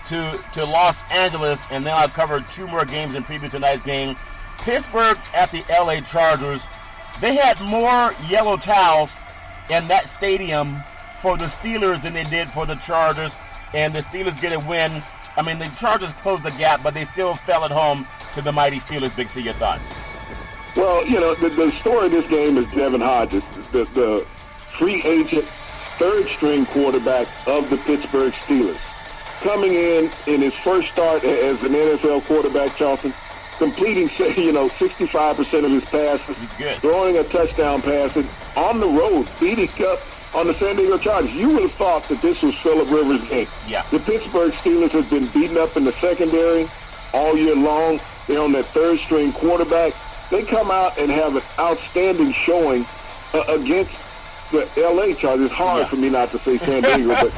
to Los Angeles, and then I'll cover 2 more games and preview tonight's game. Pittsburgh at the LA Chargers. They had more yellow towels in that stadium for the Steelers than they did for the Chargers, and the Steelers get a win. I mean, the Chargers closed the gap, but they still fell at home to the mighty Steelers. Big C, your thoughts? Well, the story of this game is Devin Hodges, the free agent, third-string quarterback of the Pittsburgh Steelers. Coming in his first start as an NFL quarterback, Charlton, completing, 65% of his passes. He's good. Throwing a touchdown pass, and on the road, beating up on the San Diego Chargers. You would have thought that this was Phillip Rivers' game. Yeah. The Pittsburgh Steelers have been beaten up in the secondary all year long. They're on their third-string quarterback. They come out and have an outstanding showing against the L.A. Chargers. It's hard for me not to say San Diego, but,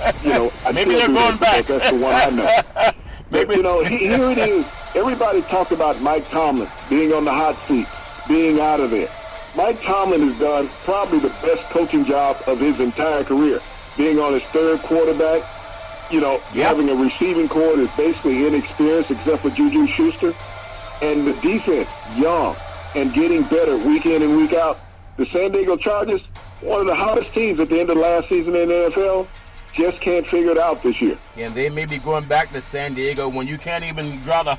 I maybe they're going back. That's the one I know. Maybe. But, here it is. Everybody talked about Mike Tomlin being on the hot seat, being out of there. Mike Tomlin has done probably the best coaching job of his entire career, being on his third quarterback, having a receiving core that's basically inexperienced except for Juju Schuster, and the defense, young, and getting better week in and week out. The San Diego Chargers, one of the hottest teams at the end of last season in the NFL, just can't figure it out this year. And they may be going back to San Diego when you can't even draw the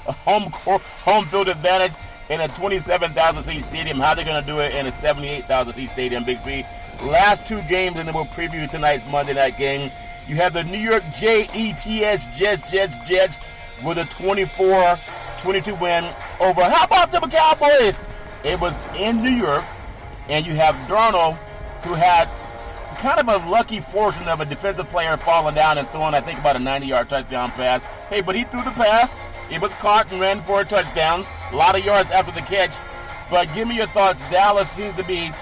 home field advantage in a 27,000-seat stadium. How are they going to do it in a 78,000-seat stadium, Big C? Last 2 games, and then we'll preview tonight's Monday night game. You have the New York Jets with a 24-22 win over. How about the Cowboys It was in New York, and you have Darnold, who had kind of a lucky fortune of a defensive player falling down and throwing, I think, about a 90-yard touchdown pass. Hey, but he threw the pass. It was caught and ran for a touchdown. A lot of yards after the catch. But give me your thoughts. Dallas seem to be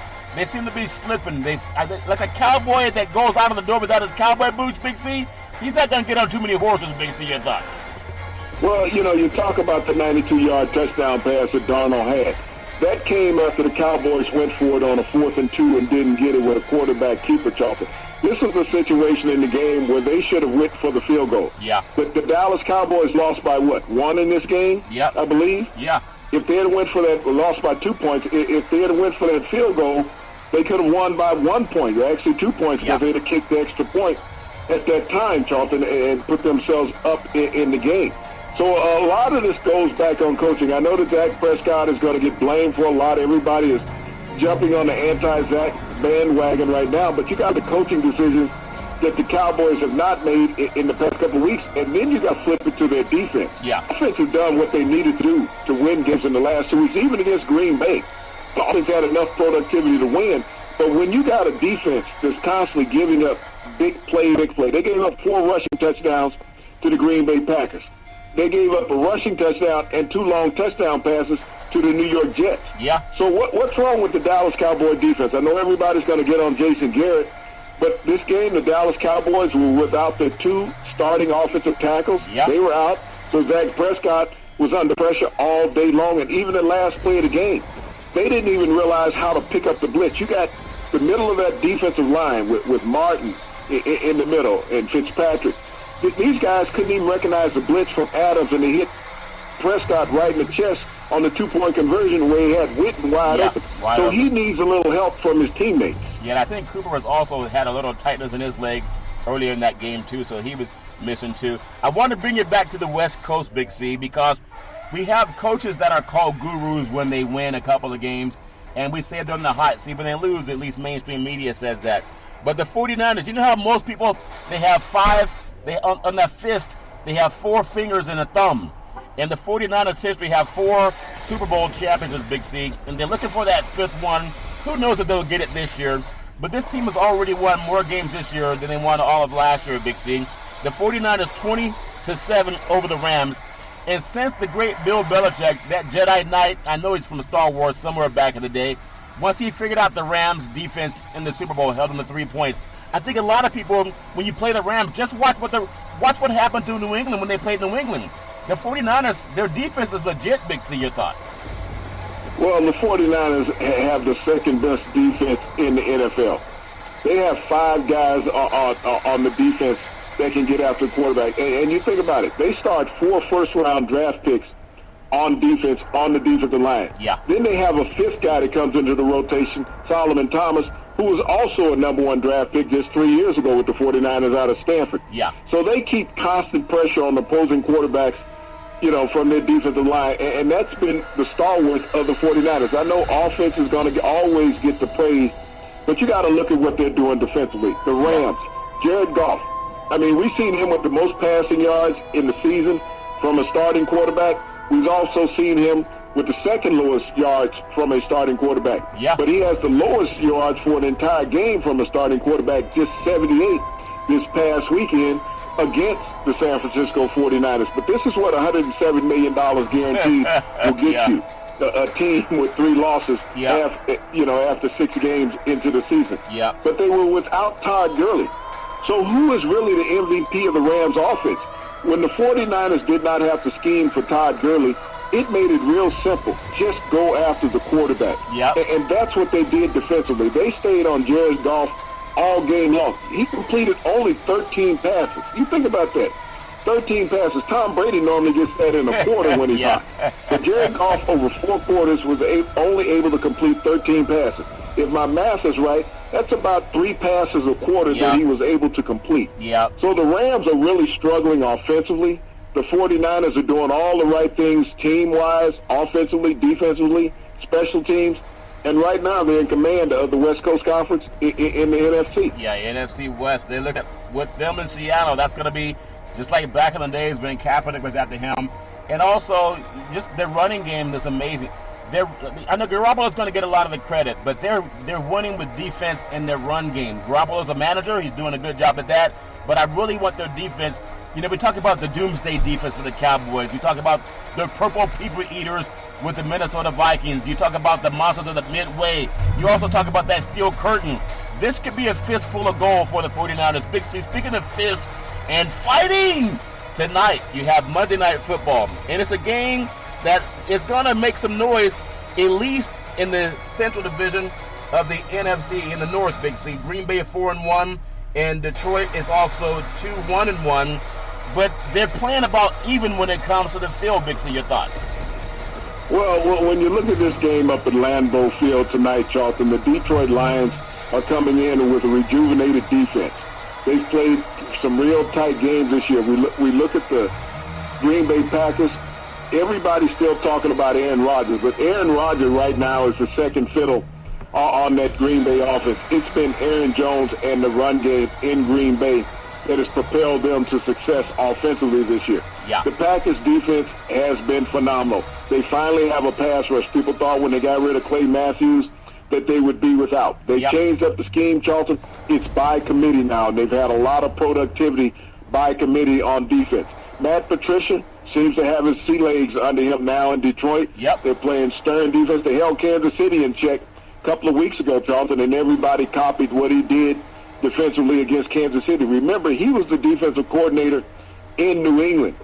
slipping. Like a cowboy that goes out of the door without his cowboy boots, Big C. He's not going to get on too many horses, Big C. Your thoughts? Well, you talk about the 92-yard touchdown pass that Darnold had. That came after the Cowboys went for it on a 4th and 2 and didn't get it with a quarterback keeper chalking. This was a situation in the game where they should have went for the field goal. Yeah. But the Dallas Cowboys lost by what? 1 in this game? Yeah. I believe? Yeah. If they had went for that, lost by 2 points. If they had went for that field goal, they could have won by 1 point. Actually 2 points because they'd have kicked the extra point at that time, Charlton, and put themselves up in the game. So a lot of this goes back on coaching. I know that Dak Prescott is going to get blamed for a lot. Everybody is jumping on the anti-Dak bandwagon right now, but you got the coaching decisions that the Cowboys have not made in the past couple of weeks, and then you got to flip it to their defense. Yeah. The offense has done what they needed to do to win games in the last 2 weeks, even against Green Bay. The offense had enough productivity to win, but when you got a defense that's constantly giving up big play, they gave up 4 rushing touchdowns to the Green Bay Packers. They gave up a rushing touchdown and 2 long touchdown passes to the New York Jets. Yeah. So what's wrong with the Dallas Cowboy defense? I know everybody's going to get on Jason Garrett, but this game, the Dallas Cowboys were without their 2 starting offensive tackles. Yeah. They were out, so Dak Prescott was under pressure all day long, and even the last play of the game, they didn't even realize how to pick up the blitz. You got the middle of that defensive line with Martin in the middle and Fitzpatrick. These guys couldn't even recognize the blitz from Adams, and they hit Prescott right in the chest on the 2-point conversion where he had Witten wide open. So he needs a little help from his teammates. Yeah, and I think Cooper has also had a little tightness in his leg earlier in that game, too, so he was missing, too. I want to bring it back to the West Coast, Big C, because we have coaches that are called gurus when they win a couple of games, and we say they're in the hot seat, but they lose, at least mainstream media says that. But the 49ers, you know how most people, they have 5... on that fist, they have 4 fingers and a thumb. In the 49ers history, have 4 Super Bowl championships, Big C, and they're looking for that 5th one. Who knows if they'll get it this year? But this team has already won more games this year than they won all of last year, Big C. The 49ers 20-7 over the Rams. And since the great Bill Belichick, that Jedi Knight, I know he's from Star Wars somewhere back in the day, once he figured out the Rams' defense in the Super Bowl, held them to 3 points. I think a lot of people, when you play the Rams, just watch what happened to New England when they played New England. The 49ers, their defense is legit, Big C. Your thoughts? Well, the 49ers have the second best defense in the NFL. They have 5 guys on the defense that can get after the quarterback. And you think about it, they start 4 first-round draft picks on defense, on the defensive line. Yeah. Then they have a 5th guy that comes into the rotation, Solomon Thomas, who was also a number 1 draft pick just 3 years ago with the 49ers out of Stanford. Yeah. So they keep constant pressure on the opposing quarterbacks, from their defensive line, and that's been the stalwart of the 49ers. I know offense is going to always get the praise, but you got to look at what they're doing defensively. The Rams, Jared Goff. I mean, we've seen him with the most passing yards in the season from a starting quarterback. We've also seen him with the second lowest yards from a starting quarterback. Yeah. But he has the lowest yards for an entire game from a starting quarterback, just 78 this past weekend against the San Francisco 49ers. But this is what $107 million guaranteed will get you. A team with 3 losses after 6 games into the season. Yeah. But they were without Todd Gurley. So who is really the MVP of the Rams offense? When the 49ers did not have to scheme for Todd Gurley, it made it real simple. Just go after the quarterback. Yep. And that's what they did defensively. They stayed on Jared Goff all game long. He completed only 13 passes. You think about that. 13 passes. Tom Brady normally gets that in a quarter when he's hot. But Jared Goff over 4 quarters was only able to complete 13 passes. If my math is right, that's about 3 passes a quarter that he was able to complete. Yeah. So the Rams are really struggling offensively. The 49ers are doing all the right things team-wise, offensively, defensively, special teams. And right now they're in command of the West Coast Conference in the NFC. Yeah, NFC West. They look at with them in Seattle. That's going to be just like back in the days when Kaepernick was after him. And also, just their running game is amazing. I know Garoppolo's going to get a lot of the credit, but they're winning with defense in their run game. Garoppolo's a manager; he's doing a good job at that. But I really want their defense. You know, we talk about the doomsday defense for the Cowboys. We talk about the purple people eaters with the Minnesota Vikings. You talk about the monsters of the Midway. You also talk about that steel curtain. This could be a fistful of gold for the 49ers. Big C, speaking of fist and fighting, tonight you have Monday Night Football. And it's a game that is going to make some noise, at least in the Central Division of the NFC in the North, Big C. Green Bay 4-1, and Detroit is also 2-1-1. But they're playing about even when it comes to the field, Big C. Your thoughts? Well, when you look at this game up at Lambeau Field tonight, Charlton, the Detroit Lions are coming in with a rejuvenated defense. They've played some real tight games this year. We look at the Green Bay Packers. Everybody's still talking about Aaron Rodgers, but Aaron Rodgers right now is the second fiddle on that Green Bay offense. It's been Aaron Jones and the run game in Green Bay that has propelled them to success offensively this year. Yeah. The Packers' defense has been phenomenal. They finally have a pass rush. People thought when they got rid of Clay Matthews that they would be without. They changed up the scheme, Charlton. It's by committee now, and they've had a lot of productivity by committee on defense. Matt Patricia seems to have his sea legs under him now in Detroit. Yep. They're playing stern defense. They held Kansas City in check a couple of weeks ago, Charlton, and everybody copied what he did defensively against Kansas City. Remember, he was the defensive coordinator in New England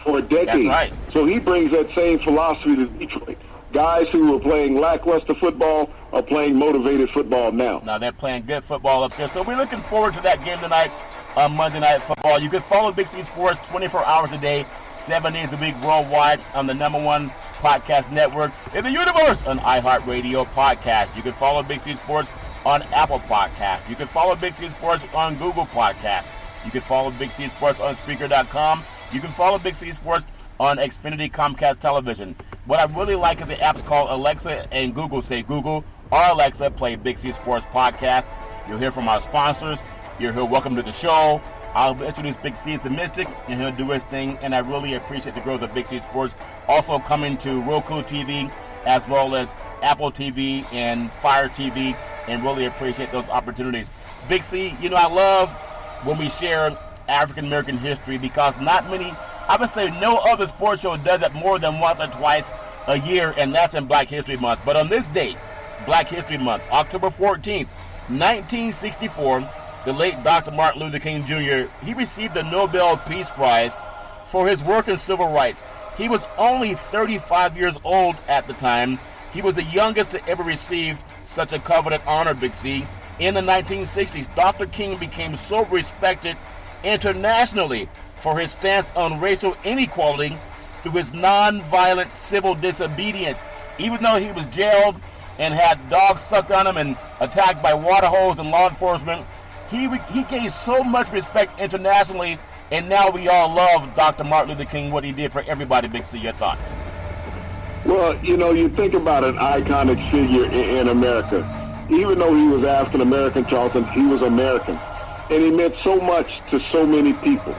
for a decade. That's right. So he brings that same philosophy to Detroit. Guys who were playing lackluster football are playing motivated football now. Now they're playing good football up there. So we're looking forward to that game tonight on Monday Night Football. You can follow Big C Sports 24 hours a day, 7 days a week worldwide on the #1 podcast network in the universe on iHeartRadio Podcast. You can follow Big C Sports on Apple Podcast. You can follow Big C Sports on Google Podcast. You can follow Big C Sports on Spreaker.com. You can follow Big C Sports on Xfinity Comcast Television. What I really like is the apps called Alexa and Google. Say, Google or Alexa, play Big C Sports Podcast. You'll hear from our sponsors. You'll hear welcome to the show. I'll introduce Big C as the Mystic, and he'll do his thing, and I really appreciate the growth of Big C Sports. Also coming to Roku TV, as well as Apple TV and Fire TV, and really appreciate those opportunities. Big C, you know, I love when we share African-American history, because not many, I would say no other sports show does it more than once or twice a year, and that's in Black History Month. But on this date, Black History Month, October 14th, 1964, the late Dr. Martin Luther King Jr., he received the Nobel Peace Prize for his work in civil rights. He was only 35 years old at the time. He was the youngest to ever receive such a coveted honor, Big C. In the 1960s, Dr. King became so respected internationally for his stance on racial inequality through his nonviolent civil disobedience. Even though he was jailed and had dogs sucked on him and attacked by water hose and law enforcement, he gained so much respect internationally, and now we all love Dr. Martin Luther King, what he did for everybody. Big C, your thoughts? Well, you know, you think about an iconic figure in America. Even though he was African-American, Charlton, he was American. And he meant so much to so many people.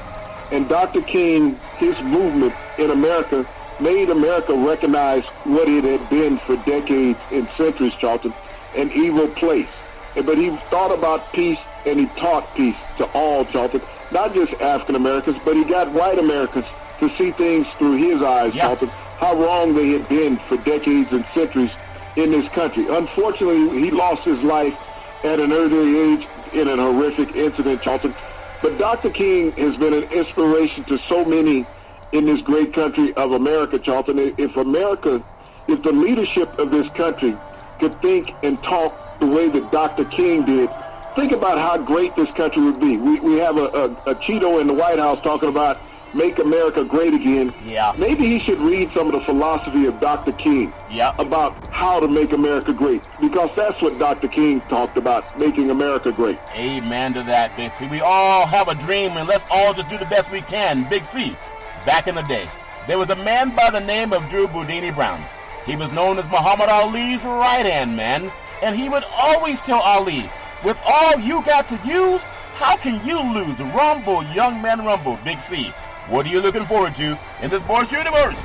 And Dr. King, his movement in America, made America recognize what it had been for decades and centuries, Charlton, an evil place. But he thought about peace, and he taught peace to all, Charlton, not just African-Americans, but he got white Americans to see things through his eyes, Charlton, how wrong they had been for decades and centuries in this country. Unfortunately, he lost his life at an early age in an horrific incident, Charlton. But Dr. King has been an inspiration to so many in this great country of America, Charlton. If the leadership of this country could think and talk the way that Dr. King did, think about how great this country would be. We have a Cheeto in the White House talking about make America great again. Yeah. Maybe he should read some of the philosophy of Dr. King about how to make America great, because that's what Dr. King talked about, making America great. Amen to that, Big C. We all have a dream, and let's all just do the best we can. Big C, back in the day, there was a man by the name of Drew Boudini Brown. He was known as Muhammad Ali's right-hand man, and he would always tell Ali, with all you got to use, how can you lose? Rumble, young man, rumble. Big C, what are you looking forward to in this sports universe?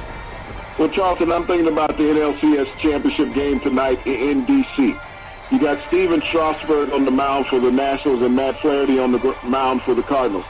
Well, Charlton, I'm thinking about the NLCS championship game tonight in D.C. You got Steven Strasburg on the mound for the Nationals and Matt Flaherty on the mound for the Cardinals.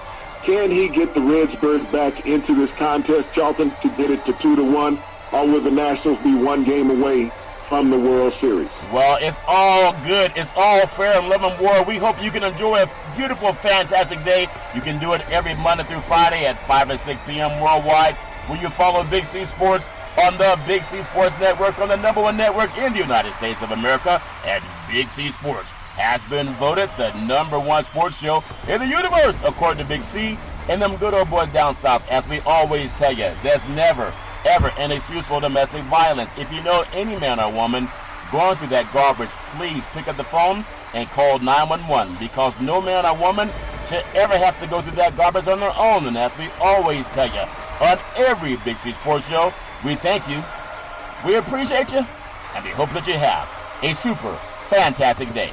Can he get the Redsbirds back into this contest, Charlton, to get it to 2-1, or will the Nationals be one game away from the World Series? Well, it's all good. It's all fair in love and war. We hope you can enjoy a beautiful, fantastic day. You can do it every Monday through Friday at 5 and 6 p.m. worldwide. Will you follow Big C Sports on the Big C Sports Network, on the #1 network in the United States of America? And Big C Sports has been voted the #1 sports show in the universe, according to Big C and them good old boys down south. As we always tell you, there's never, ever an excuse for domestic violence. If you know any man or woman going through that garbage, please pick up the phone and call 911, because no man or woman should ever have to go through that garbage on their own. And as we always tell you on every Big C Sports show, we thank you, we appreciate you, and we hope that you have a super fantastic day.